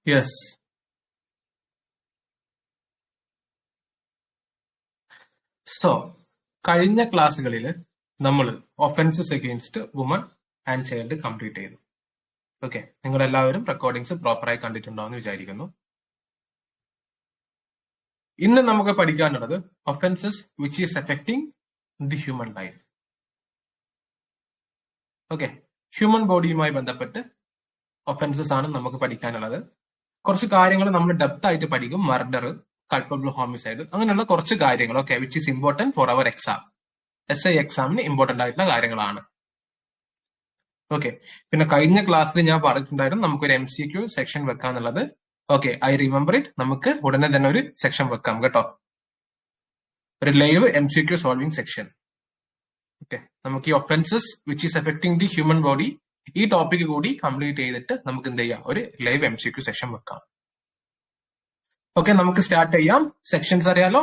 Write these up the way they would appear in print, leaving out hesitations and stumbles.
Yes. So കഴിഞ്ഞ ക്ലാസ്സുകളിൽ നമ്മൾ offences against woman and child complete ചെയ്തു. ഓക്കെ, നിങ്ങൾ എല്ലാവരും റെക്കോർഡിങ്സ് പ്രോപ്പറായി കണ്ടിട്ടുണ്ടാവുമെന്ന് വിചാരിക്കുന്നു. ഇന്ന് നമുക്ക് പഠിക്കാനുള്ളത് offences which is affecting the human life. Okay, human ബോഡിയുമായി ബന്ധപ്പെട്ട് ഒഫൻസസ് ആണ് നമുക്ക് പഠിക്കാനുള്ളത്. കുറച്ച് കാര്യങ്ങൾ നമ്മൾ ഡെപ്ത് ആയിട്ട് പഠിക്കും. മർഡർ, കൾപ്പബിൾ ഹോമിസൈഡ്, അങ്ങനെയുള്ള കുറച്ച് കാര്യങ്ങൾ. Okay, which is important for our exam. SI എക്സാമിന് ഇമ്പോർട്ടന്റ് ആയിട്ടുള്ള കാര്യങ്ങളാണ്. ഓക്കെ, പിന്നെ കഴിഞ്ഞ ക്ലാസ്സിൽ ഞാൻ പറഞ്ഞിട്ടുണ്ടായിരുന്നു നമുക്കൊരു MCQ സെക്ഷൻ വെക്കാന്നുള്ളത്. Okay, I remember it. നമുക്ക് ഉടനെ തന്നെ ഒരു സെക്ഷൻ വെക്കാം കേട്ടോ, ഒരു live MCQ solving section. Okay, നമുക്ക് ഈ offences which is affecting the human body ഈ ടോപ്പിക് കൂടി കംപ്ലീറ്റ് ചെയ്തിട്ട് നമുക്ക് എന്ത് ചെയ്യാം, ഒരു ലൈവ് MCQ സെക്ഷൻ വെക്കാം. ഓക്കെ, നമുക്ക് സ്റ്റാർട്ട് ചെയ്യാം. സെക്ഷൻസ് അറിയാലോ,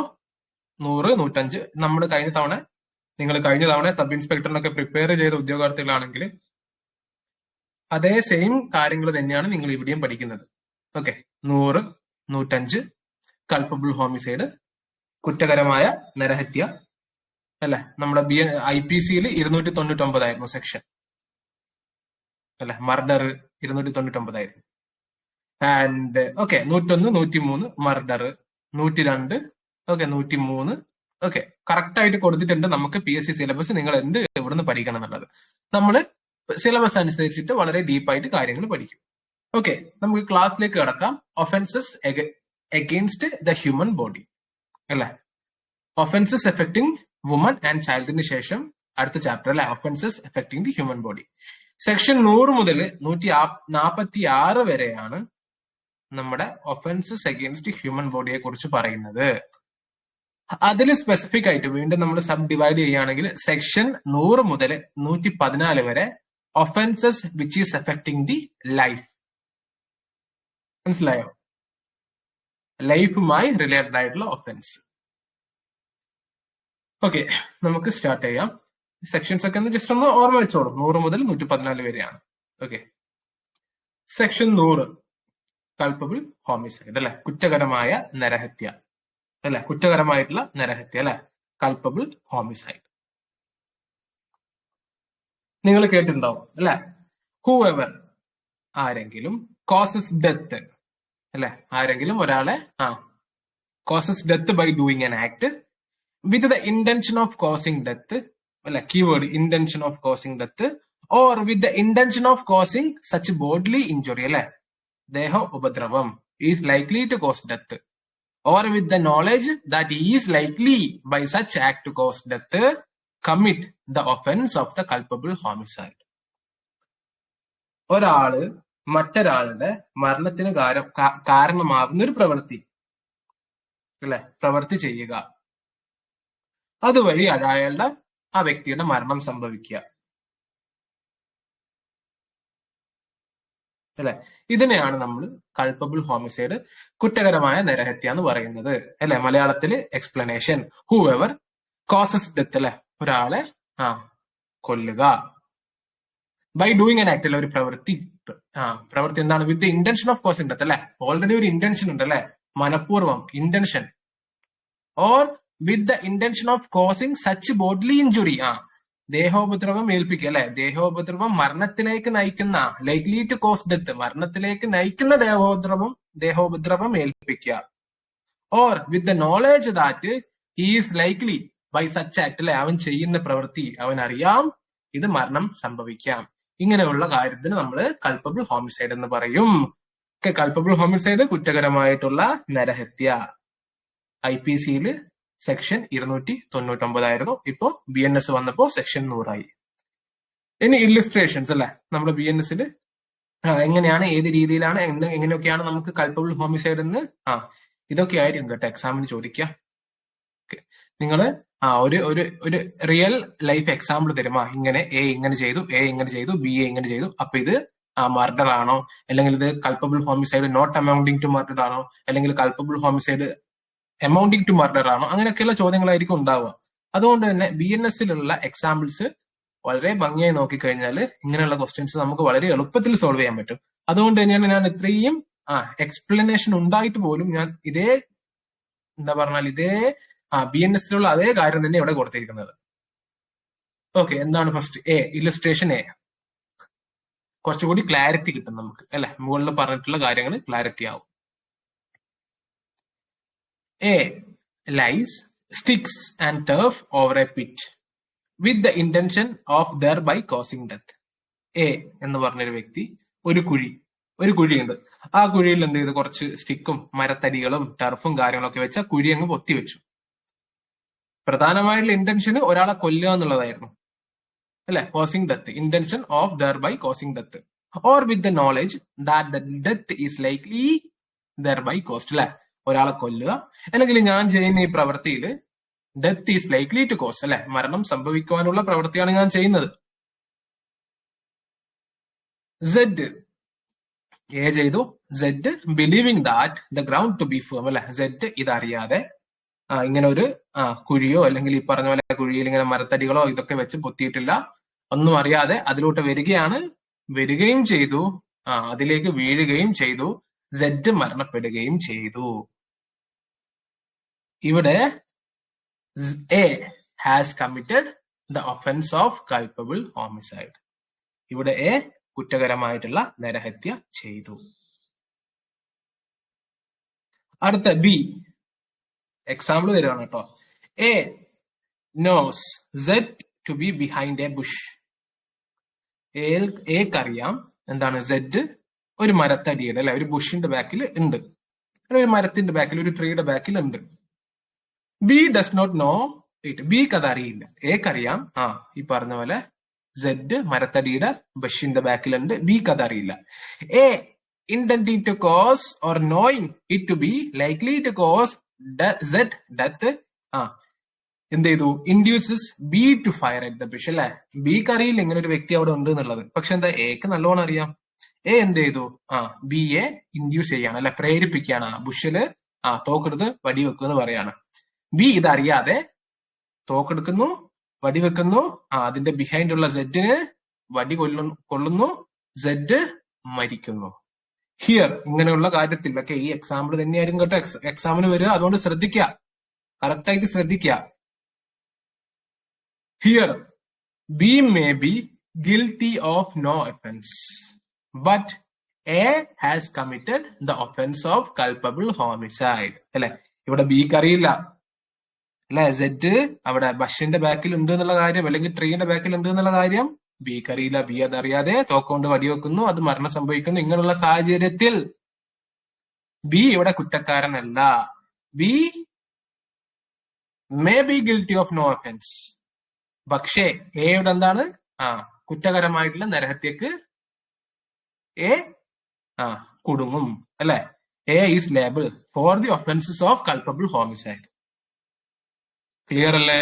100, 105. നമ്മൾ കഴിഞ്ഞ തവണ സബ് ഇൻസ്പെക്ടറിനൊക്കെ പ്രിപ്പയർ ചെയ്ത ഉദ്യോഗാർത്ഥികളാണെങ്കിൽ അതേ സെയിം കാര്യങ്ങൾ തന്നെയാണ് നിങ്ങൾ ഇവിടെയും പഠിക്കുന്നത്. ഓക്കെ, 100, 105 കൾപ്പബിൾ ഹോമിസൈഡ്, കുറ്റകരമായ നരഹത്യ അല്ലെ. നമ്മുടെ IPCയിൽ 299 ആയിരുന്നു സെക്ഷൻ അല്ലെ. മർഡർ 299 ആയിരുന്നു. And okay, 101, 103 murder, 102 okay, 103 okay, correct ആയിട്ട് കൊടുത്തിട്ടുണ്ട്. നമുക്ക് PSC സിലബസ് നിങ്ങൾ എവിടുന്ന് പഠിക്കണം എന്നുള്ളത് നമ്മൾ സിലബസ് അനുസരിച്ചിട്ട് വളരെ ഡീപ്പായിട്ട് കാര്യങ്ങൾ പഠിക്കും. ഓക്കെ, നമുക്ക് ക്ലാസ്സിലേക്ക് കടക്കാം. Offences against the human body അല്ലെ. ഒഫൻസസ് എഫക്ടിങ് വുമൺ ആൻഡ് ചൈൽഡിന് ശേഷം അടുത്ത ചാപ്റ്റർ അല്ലെ, offences affecting the human body. Section 100 മുതൽ 146 വരെയാണ് നമ്മുടെ ഒഫൻസസ് അഗെയിൻസ്റ്റ് ഹ്യൂമൻ ബോഡിയെ കുറിച്ച് പറയുന്നത്. അതിൽ സ്പെസിഫിക് ആയിട്ട് വീണ്ടും നമ്മൾ സബ് ഡിവൈഡ് ചെയ്യുകയാണെങ്കിൽ സെക്ഷൻ 100 മുതൽ 114 വരെ offences which is affecting the life. മനസ്സിലായോ? ലൈഫുമായി റിലേറ്റഡ് ആയിട്ടുള്ള ഒഫൻസ്. ഓക്കെ, നമുക്ക് സ്റ്റാർട്ട് ചെയ്യാം. സെക്ഷൻസ് ഒക്കെ ജസ്റ്റ് ഒന്ന് ഓർമ്മ വെച്ചോളൂ. 100 മുതൽ 114 വരെയാണ്. ഓക്കെ, സെക്ഷൻ 100 കൾപ്പബിൾ ഹോമിസൈഡ് അല്ലെ, കുറ്റകരമായ നരഹത്യ അല്ലെ, കുറ്റകരമായിട്ടുള്ള നരഹത്യ അല്ലെ, കൾപ്പബിൾ ഹോമിസൈഡ്. നിങ്ങൾ കേട്ടിട്ടുണ്ടാവും അല്ലെ, ഹൂഎവർ ആരെങ്കിലും കോസസ് ഡെത്ത് അല്ലെ, ആരെങ്കിലും ഒരാളെ causes death by doing an act with the intention of causing death അല്ലെ, keyword intention of causing death, or with the intention of causing such bodily injury അല്ലെ, ദേഹ ഉപദ്രവം, is likely to cause death, or with the knowledge that he is likely by such act to cause death, commit the offense of the culpable homicide. ഒരാള് മറ്റൊരാളുടെ മരണത്തിന് കാരണമാകുന്ന ഒരു പ്രവൃത്തി അല്ലെ, പ്രവൃത്തി ചെയ്യുക, അതുവഴി അയാളുടെ ആ വ്യക്തിയുടെ മരണം സംഭവിക്കുക അല്ലെ. ഇതിനെയാണ് നമ്മൾ കൾപ്പബിൾ ഹോമിസൈഡ്, കുറ്റകരമായ നരഹത്യ എന്ന് പറയുന്നത് അല്ലെ. മലയാളത്തില് എക്സ്പ്ലനേഷൻ, ഹൂഎവർ കോസസ് ഡെത്ത് അല്ലെ, ഒരാളെ കൊല്ലുക ബൈ ഡൂയിങ് ആൻ ആക്ട് അല്ലെ, ഒരു പ്രവൃത്തി എന്താണ്, with the intention of causing death അല്ലെ, ഓൾറെഡി ഒരു ഇന്റൻഷൻ ഉണ്ട് അല്ലെ, മനഃപൂർവ്വം intention, or with the intention of causing such bodily injury, ദേഹോപദ്രവം ഏൽപ്പിക്കുക അല്ലെ, ദേഹോപദ്രവം മരണത്തിലേക്ക് നയിക്കുന്ന, ലൈക്ലി ടു കോസ് ഡെത്ത്, മരണത്തിലേക്ക് നയിക്കുന്ന ദേഹോപദ്രവം ഏൽപ്പിക്കുക, or with the knowledge that is likely by such act അല്ലെ, അവൻ ചെയ്യുന്ന പ്രവൃത്തി അവൻ അറിയാം ഇത് മരണം സംഭവിക്കാം. ഇങ്ങനെയുള്ള കാര്യത്തിന് നമ്മൾ കൾപ്പബിൾ ഹോമിസൈഡ് എന്ന് പറയും. കൾപ്പബിൾ ഹോമിസൈഡ് കുറ്റകരമായിട്ടുള്ള നരഹത്യ. IPCയിൽ സെക്ഷൻ 299 ആയിരുന്നു. ഇപ്പോ BNS വന്നപ്പോ സെക്ഷൻ 100 ആയി. ഇനി ഇല്ലുസ്ട്രേഷൻസ് അല്ലെ, നമ്മുടെ BNSൽ എങ്ങനെയാണ്, ഏത് രീതിയിലാണ്, എങ്ങനെയൊക്കെയാണ് നമുക്ക് കൾപ്പബിൾ ഹോമിസൈഡ് എന്ന് ഇതൊക്കെ ആയിരിക്കും കേട്ടോ എക്സാമിന് ചോദിക്കുക. നിങ്ങള് ഒരു റിയൽ ലൈഫ് എക്സാമ്പിൾ തരുമാ, ഇങ്ങനെ A ഇങ്ങനെ ചെയ്തു, B ഇങ്ങനെ ചെയ്തു, അപ്പൊ ഇത് മർഡർ ആണോ, അല്ലെങ്കിൽ ഇത് culpable homicide not amounting to murder ആണോ, അല്ലെങ്കിൽ culpable homicide amounting to murder ആണോ, അങ്ങനെയൊക്കെയുള്ള ചോദ്യങ്ങളായിരിക്കും ഉണ്ടാവുക. അതുകൊണ്ട് തന്നെ BNSലുള്ള എക്സാമ്പിൾസ് വളരെ ഭംഗിയായി നോക്കിക്കഴിഞ്ഞാൽ ഇങ്ങനെയുള്ള ക്വസ്റ്റ്യൻസ് നമുക്ക് വളരെ എളുപ്പത്തിൽ സോൾവ് ചെയ്യാൻ പറ്റും. അതുകൊണ്ട് തന്നെയാണ് ഞാൻ ഇത്രയും എക്സ്പ്ലനേഷൻ ഉണ്ടായിട്ട് പോലും ഞാൻ ഇതേ എന്താ പറഞ്ഞാൽ ഇതേ BNS-ലുള്ള അതേ കാര്യം തന്നെ ഇവിടെ കൊടുത്തിരിക്കുന്നത്. ഓക്കെ, എന്താണ് ഫസ്റ്റ് എ, ഇല്ലസ്ട്രേഷൻ എ. കുറച്ചുകൂടി ക്ലാരിറ്റി കിട്ടും നമുക്ക് അല്ലെ, മുകളിൽ പറഞ്ഞിട്ടുള്ള കാര്യങ്ങൾ ക്ലാരിറ്റി ആവും. A lies sticks and turf over a pit with the intention of thereby causing death. A എന്ന് പറഞ്ഞൊരു വ്യക്തി ഒരു കുഴിയുണ്ട്, ആ കുഴിയിൽ എന്ത് ചെയ്തു, കുറച്ച് സ്റ്റിക്കും മരത്തടികളും ടർഫും കാര്യങ്ങളൊക്കെ വെച്ച് ആ കുഴി അങ്ങ് പൊത്തി വെച്ചു. പ്രധാനമായിട്ടുള്ള ഇന്റൻഷന് ഒരാളെ കൊല്ലുക എന്നുള്ളതായിരുന്നു അല്ലെ, causing death, intention of thereby causing death, or with the knowledge that the death is likely thereby cause അല്ലെ, ഒരാളെ കൊല്ലുക അല്ലെങ്കിൽ ഞാൻ ചെയ്യുന്ന ഈ പ്രവൃത്തിയിൽ death is likely to cause അല്ലെ, മരണം സംഭവിക്കുവാനുള്ള പ്രവൃത്തിയാണ് ഞാൻ ചെയ്യുന്നത്. സെഡ് എ ചെയ്തു, Z believing that the ground to be firm അല്ലെ, സെഡ് ഇതറിയാതെ ഇങ്ങനെ ഒരു കുഴിയോ അല്ലെങ്കിൽ ഈ പറഞ്ഞ പോലെ കുഴിയിൽ ഇങ്ങനെ മരത്തടികളോ ഇതൊക്കെ വെച്ച് പൊത്തിയിട്ടില്ല, ഒന്നും അറിയാതെ അതിലോട്ട് വരികയും ചെയ്തു, അതിലേക്ക് വീഴുകയും ചെയ്തു, സെഡ് മരണപ്പെടുകയും ചെയ്തു. ഇവിടെ A has committed the offence of culpable homicide. ഇവിടെ എ കുറ്റകരമായിട്ടുള്ള നരഹത്യ ചെയ്തു. അടുത്ത ബി എക്സാമ്പിൾ തരുവാണ് കേട്ടോ. A knows Z to B behind a bush. എക്കറിയാം എന്താണ് സെഡ് ഒരു മരത്തടിയുടെ അല്ലെ ഒരു ബുഷിന്റെ ബാക്കിൽ ഉണ്ട്, ഒരു മരത്തിന്റെ ബാക്കിൽ, ഒരു ട്രീയുടെ ബാക്കിൽ ഉണ്ട്. B does not know it. ബിക്ക് അത് അറിയില്ല. എക്കറിയാം ഈ പറഞ്ഞ പോലെ സെഡ് മരത്തടിയുടെ ബുഷിന്റെ ബാക്കിലുണ്ട്, ബിക്ക് അത് അറിയില്ല. A intending to cause or knowing it to be likely to cause Z death എന്ത് ചെയ്തു, induces B to fire at the bush അല്ലെ. ബിക്ക് അറിയില്ല ഇങ്ങനെ ഒരു വ്യക്തി അവിടെ ഉണ്ട് എന്നുള്ളത്, പക്ഷെ എന്താ എക്ക് നല്ലോണം അറിയാം. എ എന്ത് ചെയ്തു, ബിയെ ഇൻഡ്യൂസ് ചെയ്യാണ് അല്ലെ, പ്രേരിപ്പിക്കുകയാണ്, ബുഷില് തോക്കെടുത്ത് വടിവെക്കുക എന്ന് പറയാണ്. ബി ഇതറിയാതെ തോക്കെടുക്കുന്നു, വടിവെക്കുന്നു, അതിന്റെ ബിഹൈൻഡ് ഉള്ള സെഡിന് വടി കൊള്ളുന്നു, സെഡ് മരിക്കുന്നു. ഹിയർ ഇങ്ങനെയുള്ള കാര്യത്തിലൊക്കെ ഈ എക്സാമ്പിൾ തന്നെയായിരിക്കും കേട്ടോ എക്സാമിന് വരിക, അതുകൊണ്ട് ശ്രദ്ധിക്കുക, കറക്റ്റ് ആയിട്ട് ശ്രദ്ധിക്കുക. Here B may be guilty of no offence but A has committed the offence of culpable homicide അല്ലെ. ഇവിടെ ബിക്ക് അറിയില്ല അല്ലെ, സെഡ് അവിടെ ബഷിന്റെ ബാക്കിൽ ഉണ്ട് എന്നുള്ള കാര്യം അല്ലെങ്കിൽ ട്രീയുടെ ബാക്കിൽ ഉണ്ട് എന്നുള്ള കാര്യം ബിക്ക് അറിയില്ല. ബി അതറിയാതെ തോക്കൊണ്ട് വടിവെക്കുന്നു, അത് മരണം സംഭവിക്കുന്നു. ഇങ്ങനെയുള്ള സാഹചര്യത്തിൽ ബി ഇവിടെ കുറ്റക്കാരനല്ല. B may be guilty of no offence, പക്ഷേ എയുടെ എന്താണ് കുറ്റകരമായിട്ടുള്ള നരഹത്യക്ക് എ കുടുങ്ങും അല്ലെ. A is liable for the offences of culpable homicide. Clear അല്ലേ?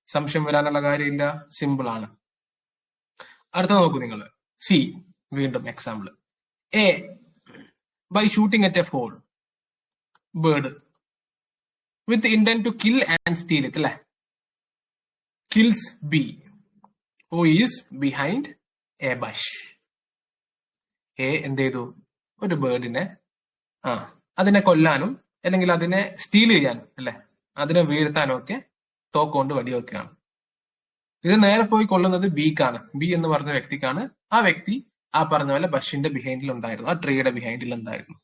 സംശയം വരാനുള്ള കാര്യമില്ല, സിമ്പിൾ ആണ്. അടുത്ത നോക്കൂ നിങ്ങൾ. സി വീണ്ടും example. A by shooting at a fowl bird with intent to kill and steal it അല്ലെ, kills B who is behind a bush. A എന്ത് ചെയ്തു, ഒരു ബേർഡിനെ അതിനെ കൊല്ലാനും അല്ലെങ്കിൽ അതിനെ സ്റ്റീൽ ചെയ്യാനും അല്ലെ, അതിനെ വീഴ്ത്താനും ഒക്കെ തോക്കൊണ്ട് വെടിവെക്കുകയാണ്. ഇത് നേരെ പോയി കൊള്ളുന്നത് ബിക്കാണ്, ബി എന്ന് പറഞ്ഞ വ്യക്തിക്കാണ്. ആ വ്യക്തി ആ പറഞ്ഞ പോലെ ബഷിന്റെ ബിഹൈൻഡിൽ ഉണ്ടായിരുന്നു, ആ ട്രീയുടെ ബിഹൈൻഡിൽ ഉണ്ടായിരുന്നു.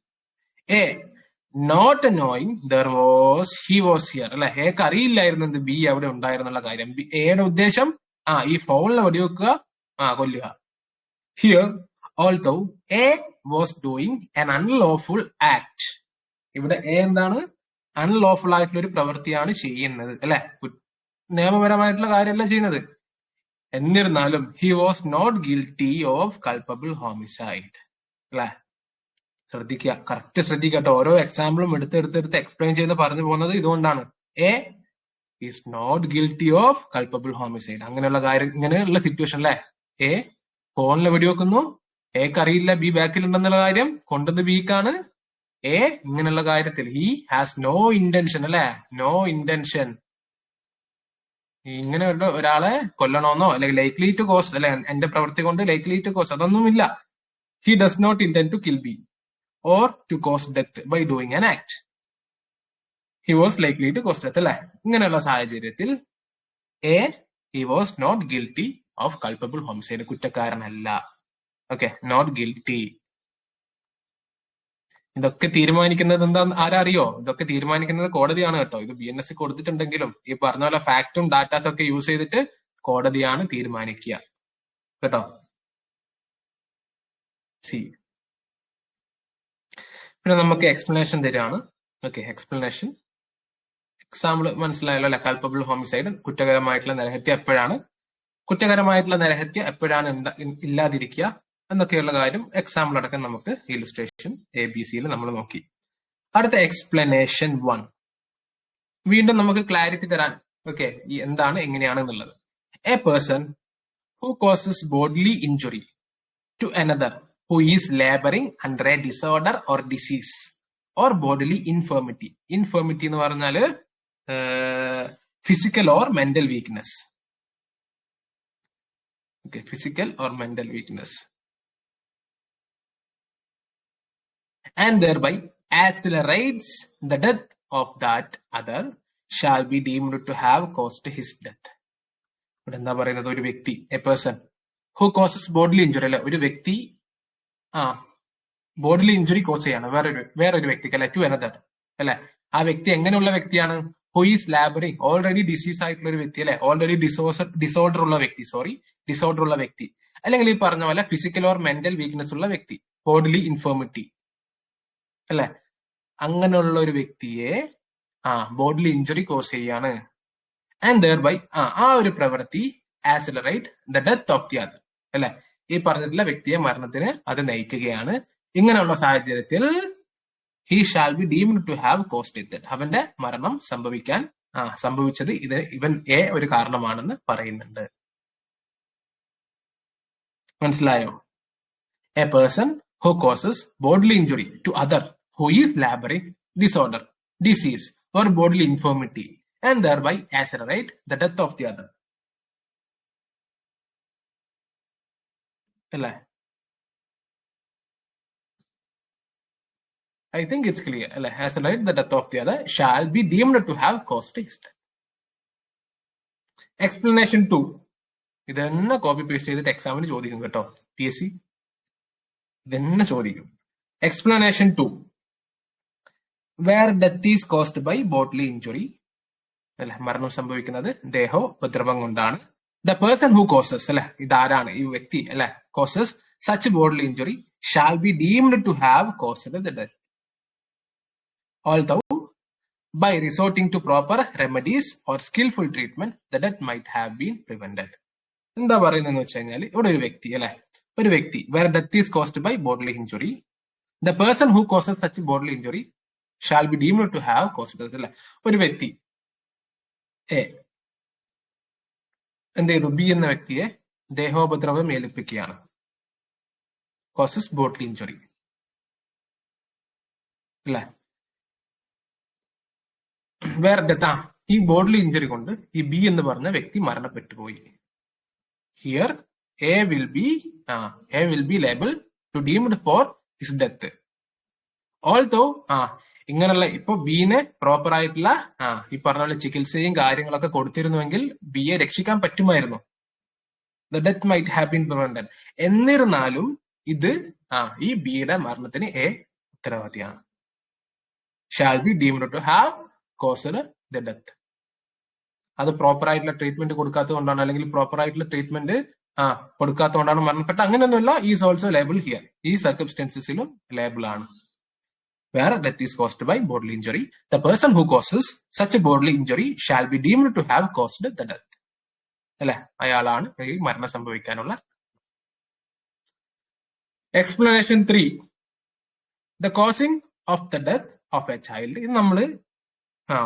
A not knowing there was he was here അല്ലെ, എക്ക് അറിയില്ലായിരുന്നു എന്ത് ബി അവിടെ ഉണ്ടായിരുന്നുള്ള കാര്യം. എയുടെ ഉദ്ദേശം ഈ ഫൗളിനെ വെടിവെക്കുക, കൊല്ലുക. Here also A was doing an unlawful act. ഇവിടെ എ എന്താണ്, അൺലോഫുൾ ആയിട്ടുള്ള ഒരു പ്രവൃത്തിയാണ് ചെയ്യുന്നത് അല്ലെ, നിയമപരമായിട്ടുള്ള കാര്യമല്ല ചെയ്യുന്നത്. എന്നിരുന്നാലും he was not guilty of culpable homicide അല്ലെ. ശ്രദ്ധിക്കുക, കറക്റ്റ് ശ്രദ്ധിക്കട്ടോ. ഓരോ എക്സാമ്പിളും എടുത്ത് എക്സ്പ്ലെയിൻ ചെയ്ത് പറഞ്ഞു പോകുന്നത് ഇതുകൊണ്ടാണ്. A is not guilty of culpable homicide. അങ്ങനെയുള്ള കാര്യം, ഇങ്ങനെയുള്ള സിറ്റുവേഷൻ അല്ലെ. എ ഫോണിൽ വെടിവെക്കുന്നു, എക്ക് അറിയില്ല ബി ബാക്കിൽ ഉണ്ടെന്നുള്ള കാര്യം, കൊണ്ടത് ബിക്കാണ്. എ ഇങ്ങനെയുള്ള കാര്യത്തിൽ ഹി ഹാസ് നോ ഇന്റൻഷൻ അല്ലെ, നോ ഇന്റൻഷൻ ഇങ്ങനെ ഒരാളെ കൊല്ലണമെന്നോ അല്ലെങ്കിൽ ലൈക്ലി ടു കോസ് അല്ലെ, എന്റെ പ്രവൃത്തി കൊണ്ട് ലൈക്ലി ടു കോസ് അതൊന്നുമില്ല. He does not intent to kill B. or to cause death by doing an act. He was likely to cause death അല്ലെ? ഇങ്ങനെയുള്ള സാഹചര്യത്തിൽ A, he was not guilty of culpable homicide. കുറ്റക്കാരനല്ല. Okay, not guilty. ഇതൊക്കെ തീരുമാനിക്കുന്നത് എന്താ ആരറിയോ? ഇതൊക്കെ തീരുമാനിക്കുന്നത് കോടതിയാണ് കേട്ടോ. ഇത് BNS കൊടുത്തിട്ടുണ്ടെങ്കിലും ഈ പറഞ്ഞ പോലെ ഫാക്റ്റും ഡാറ്റാസും ഒക്കെ യൂസ് ചെയ്തിട്ട് കോടതിയാണ് തീരുമാനിക്കുക കേട്ടോ. സി പിന്നെ നമുക്ക് എക്സ്പ്ലനേഷൻ തരികയാണ്. ഓക്കെ, എക്സ്പ്ലനേഷൻ എക്സാമ്പിൾ മനസ്സിലായല്ലോ അല്ലെ? കൾപ്പബിൾ ഹോമിസൈഡ്, കുറ്റകരമായിട്ടുള്ള നരഹത്യ എപ്പോഴാണ്, കുറ്റകരമായിട്ടുള്ള നരഹത്യ എപ്പോഴാണ് ഇല്ലാതിരിക്കുക എന്നൊക്കെയുള്ള കാര്യം എക്സാമ്പിൾ അടക്കം നമുക്ക് ഇലിസ്ട്രേഷൻ ABCയിൽ നമ്മൾ നോക്കി. അടുത്ത എക്സ്പ്ലനേഷൻ 1, വീണ്ടും നമുക്ക് ക്ലാരിറ്റി തരാൻ. ഓക്കെ, എന്താണ് എങ്ങനെയാണ് എന്നുള്ളത്. A person who causes bodily injury to another who is laboring under a disorder or disease or bodily infirmity. Infirmity എന്ന് പറഞ്ഞാല് physical or mental weakness. Okay, physical or mental weakness. And thereby accelerates the death of that other shall be deemed to have caused his death. ഇവിടെ എന്താ പറയുന്നത്? ഒരു വ്യക്തി, A person who causes bodily injury അല്ലെ, ഒരു വ്യക്തി bodily injury cause ചെയ്യാണ് വേറൊരു വ്യക്തിക്ക് അല്ലെ, ടു അനദർ അല്ലെ. ആ വ്യക്തി എങ്ങനെയുള്ള വ്യക്തിയാണ്? ഹു ഈസ് ലാബറിങ്, ഓൾറെഡി ഡിസീസ് ആയിട്ടുള്ള ഒരു വ്യക്തി അല്ലെ, ഓൾറെഡി ഡിസോർഡർ ഉള്ള വ്യക്തി, അല്ലെങ്കിൽ ഈ പറഞ്ഞ പോലെ ഫിസിക്കൽ ഓർ മെന്റൽ വീക്ക്നെസ് ഉള്ള വ്യക്തി, ബോഡിലി ഇൻഫോർമിറ്റി അല്ലെ. അങ്ങനെയുള്ള ഒരു വ്യക്തിയെ ബോഡിലി ഇഞ്ചുറി കോസ് ചെയ്യാണ്. ആൻഡ് ദെയർബൈ ആ ഒരു പ്രവൃത്തി accelerate the death of the other അല്ലെ, ഈ പറഞ്ഞിട്ടുള്ള വ്യക്തിയെ മരണത്തിന് അത് നയിക്കുകയാണ്. ഇങ്ങനെയുള്ള സാഹചര്യത്തിൽ he shall be deemed to have caused death, അവന്റെ മരണം സംഭവിച്ചത് ഇവൻ എ ഒരു കാരണമാണെന്ന് പറയുന്നുണ്ട്. മനസ്സിലായോ? A person who causes bodily injury to other who is labouring disorder, disease or bodily infirmity and thereby accelerate the death of the other അല്ലേ? I think it's clear. Accelerate the death of the other shall be deemed to have caused his death. Explanation 2. ഇതെന്നെ copy paste ചെയ്തിട്ട് എക്സാമിന് ചോദിക്കും കേട്ടോ PSC. ഇതെന്നെ ചോദിക്കും. Explanation 2. Where death is caused by bodily injury, അല്ലെ, മരണം സംഭവിക്കുന്നത് ദേഹോപദ്രവം കൊണ്ടാണ്. The person who causes, അല്ലെ, ഇതാരാണ്? ഈ വ്യക്തി അല്ലെ, causes such bodily injury shall be deemed to have caused the death. Although by resorting to proper remedies or skillful treatment the death might have been prevented. എന്താ പറയുന്നതെന്ന് വെച്ച് കഴിഞ്ഞാൽ ഇവിടെ ഒരു വ്യക്തി അല്ലെ, ഒരു വ്യക്തി where death is caused by bodily injury, the person who causes such bodily injury shall be deemed to have caused death അല്ലെ. ഒരു വ്യക്തി എ എന്ത് ചെയ്തു? ബി എന്ന വ്യക്തിയെ ദേഹോപദ്രവം ഏൽപ്പിക്കുകയാണ്, causes bodily injury അല്ലെ. വേറെ ഡെത്ത്, ഈ ബോഡിലി ഇഞ്ചുറി കൊണ്ട് ഈ ബി എന്ന് പറഞ്ഞ വ്യക്തി മരണപ്പെട്ടു പോയി. Here A will be liable to deemed for his death. Although ഇങ്ങനെയുള്ള ഇപ്പൊ ബിനെ പ്രോപ്പർ ആയിട്ടുള്ള ഈ പറഞ്ഞ പോലെ ചികിത്സയും കാര്യങ്ങളൊക്കെ കൊടുത്തിരുന്നുവെങ്കിൽ ബിയെ രക്ഷിക്കാൻ പറ്റുമായിരുന്നു. The death might have been prevented. എന്നിരുന്നാലും ഇത് ഈ ബിയുടെ മരണത്തിന് എ ഉത്തരവാദിയാണ്. Shall be deemed to have caused the death. അത് പ്രോപ്പർ ആയിട്ടുള്ള ട്രീറ്റ്മെന്റ് കൊടുക്കാത്തത് കൊണ്ടാണ്, അല്ലെങ്കിൽ പ്രോപ്പർ ആയിട്ടുള്ള ട്രീറ്റ്മെന്റ് കൊടുക്കാത്തതുകൊണ്ടാണ് മരണപ്പെട്ട, അങ്ങനെയൊന്നുമില്ല. Is also liable here. ഈ സർക്കംസ്റ്റൻസസിലും ലേബിൾ ആണ്. Where death is caused by bodily injury, the person who causes such a bodily injury shall be deemed to have caused the death. അല്ലെ, അയാളാണ് ഈ മരണം സംഭവിക്കാനുള്ള. Explanation 3. The causing of the death of a child. ഇത് നമ്മള്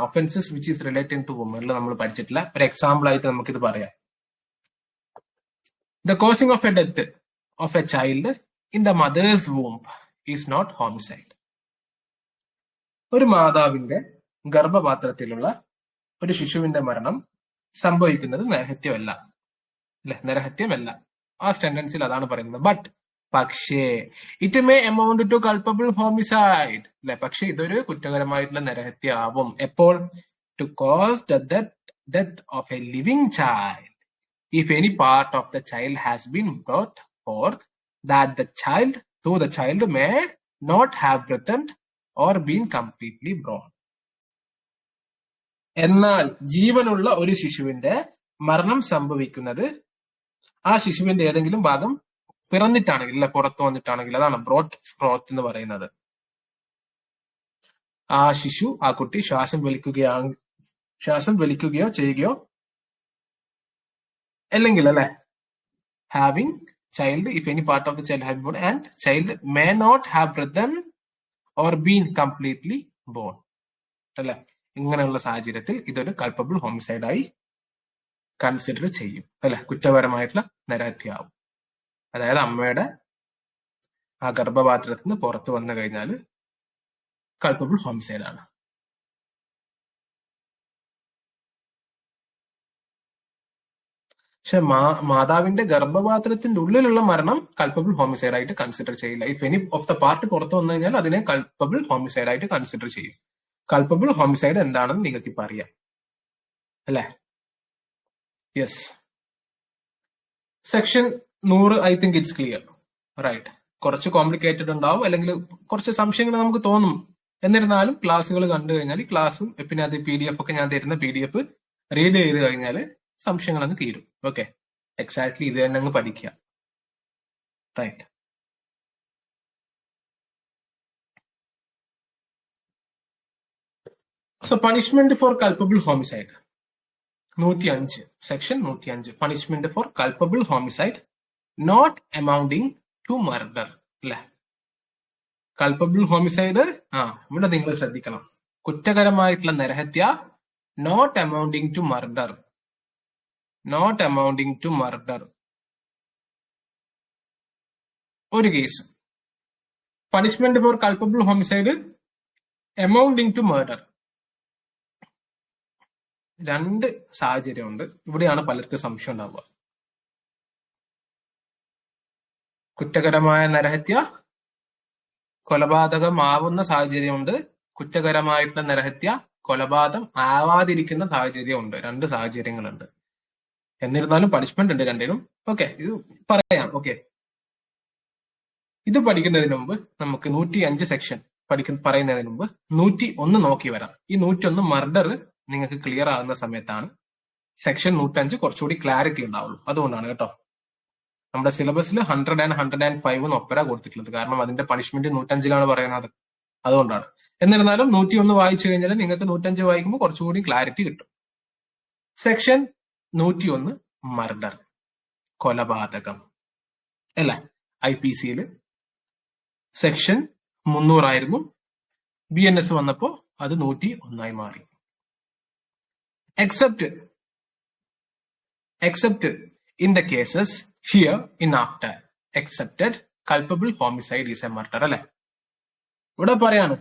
offenses which is relating to women നമ്മൾ പഠിച്ചിട്ടില്ല. ഒരു എക്സാമ്പിൾ ആയിട്ട് നമുക്കിത് പറയാം. The causing of a death of a child in the mother's womb is not homicide. ഒരു മാതാവിന്റെ ഗർഭപാത്രത്തിലുള്ള ഒരു ശിശുവിന്റെ മരണം സംഭവിക്കുന്നത് നരഹത്യമല്ല, അല്ലെ, നരഹത്യമല്ല. ആ സെന്റൻസിൽ അതാണ് പറയുന്നത്. ബട്ട് പക്ഷേ it may amount to culpable homicide അല്ലെ. പക്ഷെ ഇതൊരു കുറ്റകരമായിട്ടുള്ള നരഹത്യയാവും. എപ്പോൾ? To cause the death of a living child if any part of the child has been brought forth that the child may not have breathed or been completely born. എന്നാൽ ജീവനുള്ള ഒരു ശിശുവിന്റെ മരണം സംഭവിക്കുന്നത് ആ ശിശുവിന്റെ ഏതെങ്കിലും ഭാഗം പിറന്നിട്ടാണെങ്കിൽ, അല്ലെ പുറത്തു വന്നിട്ടാണെങ്കിൽ, അതാണ് ബ്രോത്ത് എന്ന് പറയുന്നത്. ആ ശിശു, ആ കുട്ടി ശ്വാസം വലിക്കുകയോ ചെയ്യുകയോ അല്ലെങ്കിൽ അല്ലെ, having child if any part of the child have been born and child may not have breathed or been completely born അല്ലെ. ഇങ്ങനെയുള്ള സാഹചര്യത്തിൽ ഇതൊരു കൾപ്പബിൾ ഹോമിസൈഡ് ആയി കൺസിഡർ ചെയ്യും അല്ലെ, കുറ്റപരമായിട്ടുള്ള നരഹത്യയാവും. അതായത് അമ്മയുടെ ആ ഗർഭപാത്രത്തിൽ നിന്ന് പുറത്തു വന്നു കഴിഞ്ഞാൽ കൾപ്പബിൾ ഹോമിസൈഡ് ആണ്. പക്ഷെ മാതാവിന്റെ ഗർഭപാത്രത്തിന്റെ ഉള്ളിലുള്ള മരണം കൾപ്പബിൾ ഹോമിസൈഡ് ആയിട്ട് കൺസിഡർ ചെയ്യില്ല. If any of the part പുറത്തു വന്നു കഴിഞ്ഞാൽ അതിനെ കൾപ്പബിൾ ഹോമിസൈഡ് ആയിട്ട് കൺസിഡർ ചെയ്യും. കൾപ്പബിൾ ഹോമിസൈഡ് എന്താണെന്ന് നിങ്ങൾക്ക് ഇപ്പൊ അറിയാം അല്ലെ. Yes, section 100 I think it's clear, right. കുറച്ച് കോംപ്ലിക്കേറ്റഡ് ഉണ്ടാവും, അല്ലെങ്കിൽ കുറച്ച് സംശയങ്ങൾ നമുക്ക് തോന്നും. എന്നിരുന്നാലും ക്ലാസ്സുകൾ കണ്ടു കഴിഞ്ഞാൽ ക്ലാസ്സും പിന്നെ അത് PDF ഒക്കെ ഞാൻ തരുന്ന PDF റീഡ് ചെയ്ത് കഴിഞ്ഞാൽ സംശയങ്ങൾ അങ്ങ് തീരും. ഓക്കെ, എക്സാക്ട്ലി ഇത് തന്നെ അങ്ങ് പഠിക്കുക, right. So punishment for culpable homicide 105, section 105, punishment for culpable homicide not amounting to murder അല്ലെ. കൾപ്പബിൾ ഹോമിസൈഡ് ഇവിടെ നിങ്ങൾ ശ്രദ്ധിക്കണം, കുറ്റകരമായിട്ടുള്ള നരഹത്യ not amounting to murder, not amounting to murder. ഒരു case punishment for culpable homicide amounting to murder. രണ്ട് സാഹചര്യമുണ്ട്. ഇവിടെയാണ് പലർക്കും സംശയം ഉണ്ടാവുക. കുറ്റകരമായ നരഹത്യ കൊലപാതകമാവുന്ന സാഹചര്യമുണ്ട്, കുറ്റകരമായിട്ടുള്ള നരഹത്യ കൊലപാതകം ആവാതിരിക്കുന്ന സാഹചര്യമുണ്ട്. രണ്ട് സാഹചര്യങ്ങളുണ്ട്. എന്നിരുന്നാലും പണിഷ്മെന്റ് ഉണ്ട് രണ്ടിനും. ഓക്കെ, ഇത് പറയാം. ഓക്കെ, ഇത് പഠിക്കുന്നതിന് മുമ്പ് നമുക്ക് 105 സെക്ഷൻ പറയുന്നതിന് മുമ്പ് 101 നോക്കി വരാം. ഈ 101 മർഡർ നിങ്ങൾക്ക് ക്ലിയർ ആകുന്ന സമയത്താണ് സെക്ഷൻ 105 കുറച്ചുകൂടി ക്ലാരിറ്റി ഉണ്ടാവുള്ളൂ. അതുകൊണ്ടാണ് കേട്ടോ നമ്മുടെ സിലബസിൽ 100 and 105 ഒപ്പര കൊടുത്തിട്ടുള്ളത്. കാരണം അതിന്റെ പണിഷ്മെന്റ് 105 പറയുന്നത്, അതുകൊണ്ടാണ്. എന്നിരുന്നാലും 101 വായിച്ചു കഴിഞ്ഞാൽ നിങ്ങൾക്ക് 105 വായിക്കുമ്പോൾ കുറച്ചുകൂടി ക്ലാരിറ്റി കിട്ടും. സെക്ഷൻ 101 മർഡർ, കൊലപാതകം അല്ലെ. IPC സെക്ഷൻ 300 ആയിരുന്നു. BNS വന്നപ്പോ അത് 101 മാറി. Except in the cases here in after accepted culpable homicide is a murder അല്ലെ. ഇവിടെ പറയാണ്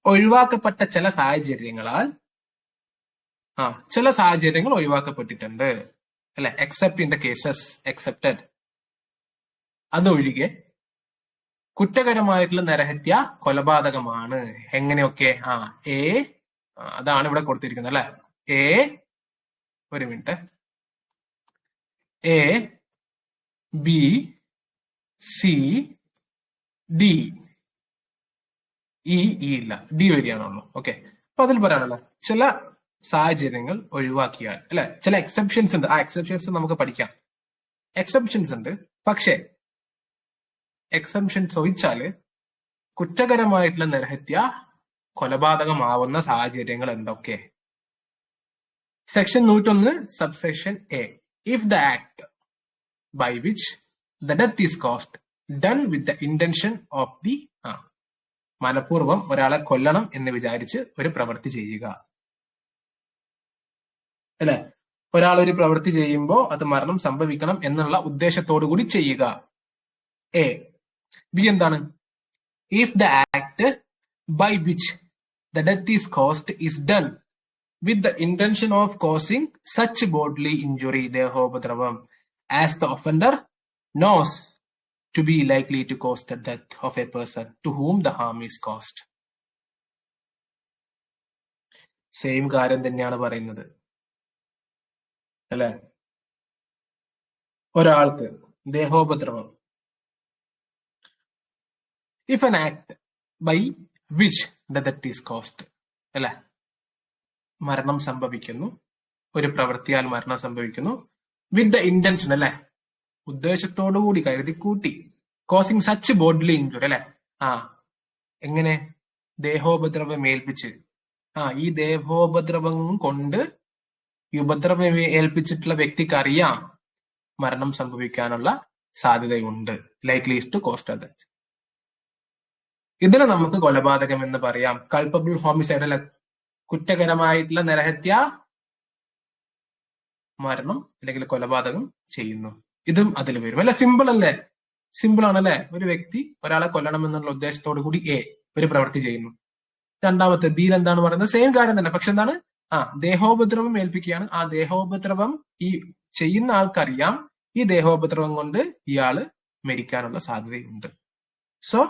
ഒഴിവാക്കപ്പെട്ട ചില സാഹചര്യങ്ങളാൽ ചില സാഹചര്യങ്ങൾ ഒഴിവാക്കപ്പെട്ടിട്ടുണ്ട് അല്ലെ. Except in the cases excepted, അതൊഴികെ കുറ്റകരമായിട്ടുള്ള നരഹത്യ കൊലപാതകമാണ്. എങ്ങനെയൊക്കെ? അതാണ് ഇവിടെ കൊടുത്തിരിക്കുന്നത് അല്ലെ. ഒരു minute, A, B, C, D, E ഇല്ല, D വരികയാണുള്ളൂ. ഓക്കെ, അപ്പൊ അതിൽ പറയാനുള്ള ചില സാഹചര്യങ്ങൾ ഒഴിവാക്കിയാൽ അല്ലെ, ചില എക്സെപ്ഷൻസ് ഉണ്ട്. ആ എക്സെപ്ഷൻസ് നമുക്ക് പഠിക്കാം. എക്സെപ്ഷൻസ് ഉണ്ട്, പക്ഷേ എക്സെപ്ഷൻസ് ഒഴിച്ചാല് കുറ്റകരമായിട്ടുള്ള നരഹത്യ കൊലപാതകമാവുന്ന സാഹചര്യങ്ങൾ എന്തൊക്കെ? Section 101 subsection A, if the act by which the death is caused done with the intention of the മനഃപൂർവ്വം ഒരാളെ കൊല്ലണം എന്ന് വിചാരിച്ച് ഒരു പ്രവൃത്തി ചെയ്യുക അല്ലെ. ഒരാൾ ഒരു പ്രവൃത്തി ചെയ്യുമ്പോൾ അത് മരണം സംഭവിക്കണം എന്നുള്ള ഉദ്ദേശത്തോടു കൂടി ചെയ്യുക. A. B എന്താണ്? if the act by which the death is caused is done with the intention of causing such bodily injury, ദേഹോപദ്രവം, as the offender knows to be likely to cause the death of a person to whom the harm is caused. Same കാര്യം തന്നെയാണ് പറയുന്നത് അല്ലെ. ഒരാൾക്ക് ദേഹോപദ്രവം, if an act by which the death is caused, അല്ലെ, മരണം സംഭവിക്കുന്നു, ഒരു പ്രവൃത്തിയാൽ മരണം സംഭവിക്കുന്നു, വിത്ത് ദ ഇന്റൻഷൻ, അല്ലെ, ഉദ്ദേശത്തോടുകൂടി കരുതിക്കൂട്ടി, കോസിങ് സച്ച് ബോഡ്ലി ഇഞ്ചുറി, അല്ലെ, എങ്ങനെ ദേഹോപദ്രവം ഏൽപ്പിച്ച്, ഈ ദേഹോപദ്രവം കൊണ്ട് ഈ ഉപദ്രവം ഏൽപ്പിച്ചിട്ടുള്ള വ്യക്തിക്ക് അറിയാം മരണം സംഭവിക്കാനുള്ള സാധ്യതയുണ്ട്, ലൈക്ലി ടു കോസ്റ്റ് ദാറ്റ്. ഇതിനെ നമുക്ക് കൊലപാതകം എന്ന് പറയാം. കൾപ്പബിൾ ഹോമിസൈഡ്, അല്ലെ, കുറ്റകരമായിട്ടുള്ള നരഹത്യ, മരണം അല്ലെങ്കിൽ കൊലപാതകം ചെയ്യുന്നു. ഇതും അതിൽ വരും, അല്ലെ. സിമ്പിൾ അല്ലേ, സിമ്പിൾ ആണല്ലേ. ഒരു വ്യക്തി ഒരാളെ കൊല്ലണം എന്നുള്ള ഉദ്ദേശത്തോടു കൂടി ഒരു പ്രവൃത്തി ചെയ്യുന്നു. രണ്ടാമത്തെ ബിയിൽ എന്താണ് പറയുന്നത്? സെയിം കാര്യം തന്നെ, പക്ഷെ എന്താണ്, ദേഹോപദ്രവം ഏൽപ്പിക്കുകയാണ്. ആ ദേഹോപദ്രവം ഈ ചെയ്യുന്ന ആൾക്കറിയാം ഈ ദേഹോപദ്രവം കൊണ്ട് ഇയാള് മരിക്കാനുള്ള സാധ്യതയുണ്ട്. സോ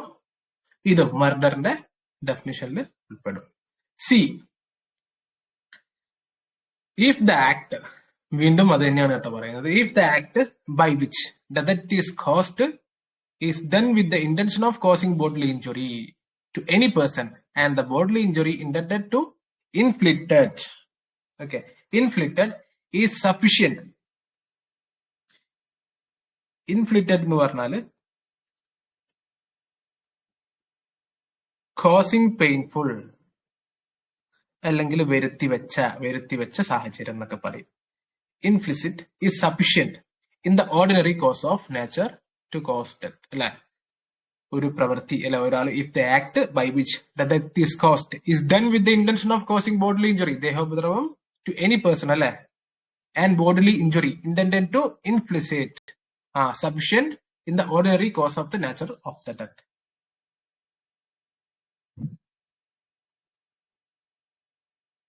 ഇത് മർഡറിന്റെ ഡെഫിനിഷനിൽ ഉൾപ്പെടും. സി, ഇഫ് ദ ആക്ട്, വീണ്ടും അത് തന്നെയാണ് കേട്ടോ പറയുന്നത്, if the act by which the death is caused is done with the intention of causing bodily injury to any person and the bodily injury intended to inflicted, okay, inflicted is sufficient. Inflicted എന്ന് പറഞ്ഞാൽ causing painful അല്ലെങ്കിൽ വരുത്തിവെച്ച സാഹചര്യം എന്നൊക്കെ പറയും. ഇൻഫ്ലിസിറ്റ് is sufficient in the ordinary course of nature to cause death, അല്ലെ. ഒരു പ്രവൃത്തി, അല്ലെ, ഒരാൾ, if the act by which the death is caused is done with the intention of causing bodily injury, ദേഹോപദ്രവം ടു എനി പേഴ്സൺ, അല്ലെ, and bodily injury intended to inflict, sufficient in the ordinary course of the nature of the death.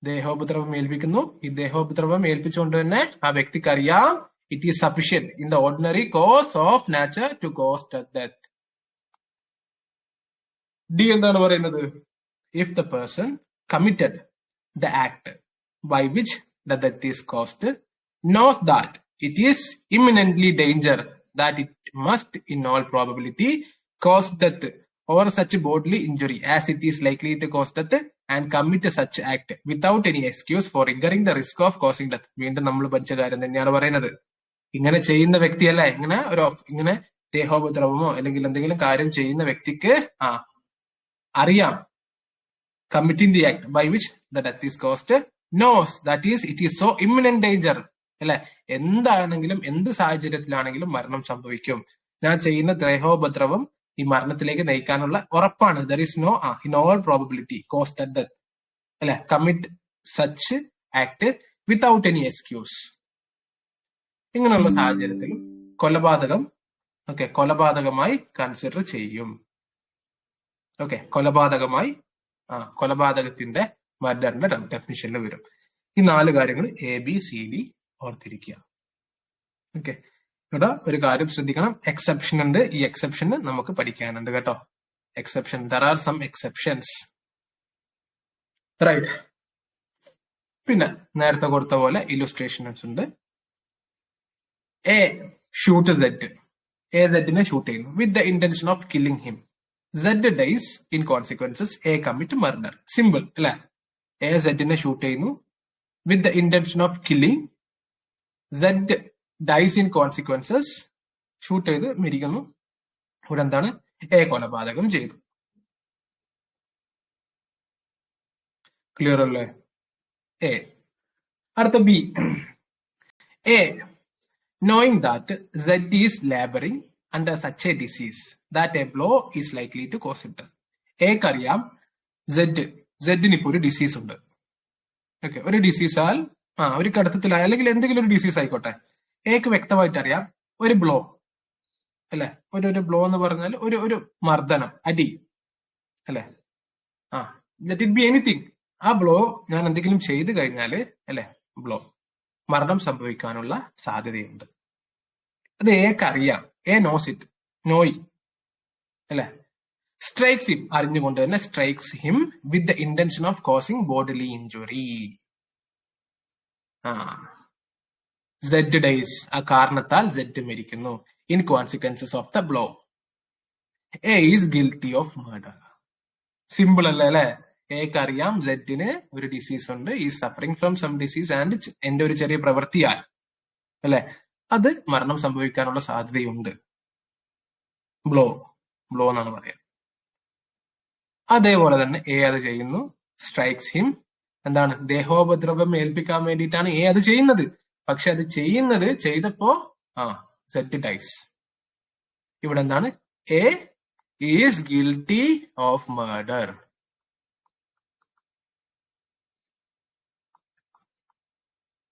ദേഹോപദ്രവം ഏൽപ്പിക്കുന്നു. ഈ ദേഹോപദ്രവം ഏൽപ്പിച്ചുകൊണ്ട് തന്നെ ആ വ്യക്തിക്ക് അറിയാം it is sufficient in the ordinary course of nature to cause the death. D എന്താണ് പറയുന്നത്? If the person committed the act by which the death is caused knows that it is imminently danger that it must in all probability cause death or such bodily injury as it is likely to cause death and commit such act without any excuse for incurring the risk of causing death. വീണ്ടും നമ്മൾ പഠിച്ച കാര്യം തന്നെയാണ് പറയുന്നത്. ഇങ്ങനെ ചെയ്യുന്ന വ്യക്തിയല്ല, ഇങ്ങനെ ദേഹോപദ്രവമോ അല്ലെങ്കിൽ എന്തെങ്കിലും കാര്യം ചെയ്യുന്ന വ്യക്തിക്ക് അറിയാം committing the act by which the death is caused knows that is it is so imminent danger, അല്ലെ, എന്താണെങ്കിലും എന്ത് സാഹചര്യത്തിലാണെങ്കിലും മരണം സംഭവിക്കും, ഞാൻ ചെയ്യുന്ന ദേഹോപദ്രവം ഈ മരണത്തിലേക്ക് നയിക്കാനുള്ള ഉറപ്പാണ്. There is no in all probability cause the death, അല്ലെ, commit such act without any excuse. ഇങ്ങനെയുള്ള സാഹചര്യത്തിൽ കൊലപാതകം കൊലപാതകമായി കൺസിഡർ ചെയ്യും. കൊലപാതകത്തിന്റെ മർഡറിന്റെ ഡെഫിനിഷനിൽ വരും. ഈ 4 കാര്യങ്ങൾ ABCD ഓർത്തിരിക്കുക. ഇവിടെ ഒരു കാര്യം ശ്രദ്ധിക്കണം, എക്സെപ്ഷൻ ഉണ്ട്. ഈ എക്സെപ്ഷന് നമുക്ക് പഠിക്കാനുണ്ട് കേട്ടോ. Exception, there are some exceptions, right. പിന്നെ നേരത്തെ കൊടുത്ത പോലെ ഇലുസ്ട്രേഷൻസ് ഉണ്ട്. എ ഷൂട്ട് സെഡ്, സെഡിനെ ഷൂട്ട് ചെയ്യുന്നു with the intention of killing him. Z dies in consequences, A commit murder. Simple, അല്ലെ. സെഡിനെ ഷൂട്ട് ചെയ്യുന്നു with the intention of killing. Z dies in consequences, shoot ചെയ്ത് മരിക്കുന്നു. ഇവിടെ എന്താണ്? A കൊലപാതകം ചെയ്തു. ക്ലിയർ അല്ലേ? അടുത്ത B. A knowing that Z is laboring under such a disease that a blow is likely to cause it. അറിയാം സെഡിന് ഇപ്പൊ ഒരു ഡിസീസ് ഉണ്ട്. ഒരു ഡിസീസാൽ ഒരു കടത്തത്തിലായ അല്ലെങ്കിൽ എന്തെങ്കിലും ഒരു ഡിസീസ് ആയിക്കോട്ടെ, എക്ക് വ്യക്തമായിട്ട് അറിയാം ഒരു ബ്ലോ, അല്ലെ, ഒരു ബ്ലോ എന്ന് പറഞ്ഞാൽ ഒരു മർദ്ദനം, അടി, അല്ലെ, ലെറ്റ് ഇറ്റ് ബി എനിത്തിങ്. ആ ബ്ലോ ഞാൻ എന്തെങ്കിലും ചെയ്തു കഴിഞ്ഞാല്, അല്ലെ, ബ്ലോ മരണം സംഭവിക്കാനുള്ള സാധ്യതയുണ്ട്. അത് എക്ക് അറിയാം, നോസ് ഇറ്റ്. നോയി അല്ലെ. സ്ട്രൈക്സ് ഹിം, അറിഞ്ഞുകൊണ്ട് തന്നെ strikes him with the intention of causing bodily injury. ആ സെഡ് ഡൈസ്, ആ കാരണത്താൽ സെഡ് മരിക്കുന്നു. In consequences of the blow. A is guilty of murder. Simple അല്ലേ അല്ലെ. എക്ക് അറിയാം സെഡിന് ഒരു ഡിസീസ് ഉണ്ട്, ഈ suffering from some disease and എന്റെ ഒരു ചെറിയ പ്രവൃത്തിയാൽ അല്ലെ അത് മരണം സംഭവിക്കാനുള്ള സാധ്യതയുണ്ട്. ബ്ലോ ബ്ലോ എന്നാണ് പറയാ. അതേപോലെ തന്നെ എ അത് ചെയ്യുന്നു, സ്ട്രൈക്സ് ഹിം. എന്താണ്, ദേഹോപദ്രവം ഏൽപ്പിക്കാൻ വേണ്ടിയിട്ടാണ് എ അത് ചെയ്യുന്നത്. പക്ഷെ അത് ചെയ്തപ്പോ സെഡ് ഡൈസ്. ഇവിടെ എന്താണ്, A is guilty of murder.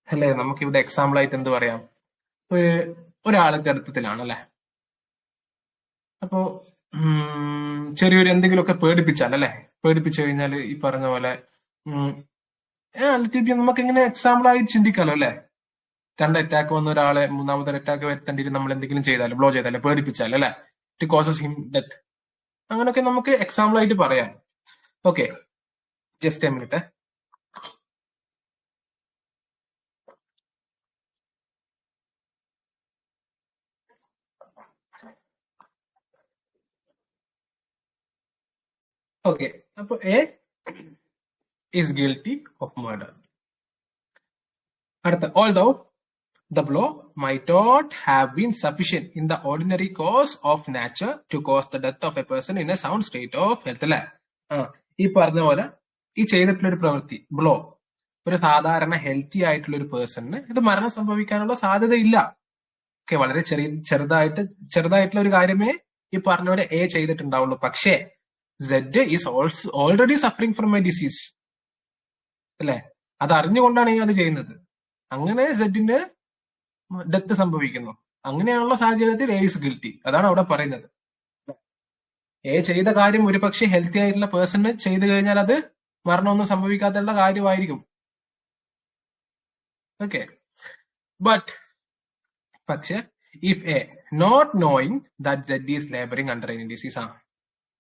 അല്ലെ. നമുക്ക് ഇവിടെ എക്സാമ്പിൾ ആയിട്ട് എന്ത് പറയാം, ഒരാള് ഗർത്തത്തിലാണ് അല്ലെ. അപ്പോ ചെറിയൊരു എന്തെങ്കിലുമൊക്കെ പേടിപ്പിച്ചാൽ അല്ലെ, പേടിപ്പിച്ചു കഴിഞ്ഞാൽ ഈ പറഞ്ഞ പോലെ നമുക്ക് ഇങ്ങനെ എക്സാമ്പിൾ ആയിട്ട് ചിന്തിക്കാലോ അല്ലെ. 2 അറ്റാക്ക് വന്ന ഒരാളെ 3ാമത്തെ അറ്റാക്ക് വരുത്തേണ്ടിട്ട് നമ്മൾ എന്തെങ്കിലും ചെയ്താൽ, ബ്ലോ ചെയ്താൽ, പേടിപ്പിച്ചാൽ അല്ലെ, ഇറ്റ് കോസസ് ഹിം ഡെത്ത്. അങ്ങനെയൊക്കെ നമുക്ക് എക്സാമ്പിൾ ആയിട്ട് പറയാം. Okay, just a minute. Okay, അപ്പൊ A is guilty of murder. അടുത്ത, although the blow might not have been sufficient in the ordinary course of nature to cause the death of a person in a sound state of health. അല്ലെ. ഈ പറഞ്ഞ പോലെ ഈ ചെയ്തിട്ടുള്ള ഒരു പ്രവൃത്തി, blow, ഒരു സാധാരണ ഹെൽത്തി ആയിട്ടുള്ള ഒരു പേഴ്സണിന് ഇത് മരണം സംഭവിക്കാനുള്ള സാധ്യതയില്ല. ഓക്കെ, വളരെ ചെറുതായിട്ടുള്ള ഒരു കാര്യമേ ഈ പറഞ്ഞ പോലെ എ ചെയ്തിട്ടുണ്ടാവുള്ളൂ. പക്ഷേ Z is already suffering from a disease അല്ലെ. അത് അറിഞ്ഞുകൊണ്ടാണ് ഈ അത് ചെയ്യുന്നത്. അങ്ങനെ സെഡിന് ഡെത്ത് സംഭവിക്കുന്നു. അങ്ങനെയാണുള്ള സാഹചര്യത്തിൽ എ ഇസ് ഗിൽറ്റി. അതാണ് അവിടെ പറയുന്നത്. എ ചെയ്ത കാര്യം ഒരു പക്ഷെ ഹെൽത്തി ആയിട്ടുള്ള പേഴ്സണ് ചെയ്തു കഴിഞ്ഞാൽ അത് മരണമൊന്നും സംഭവിക്കാത്തുള്ള കാര്യമായിരിക്കും. ഓക്കെ, പക്ഷെ if A not knowing that Z is labouring under any disease,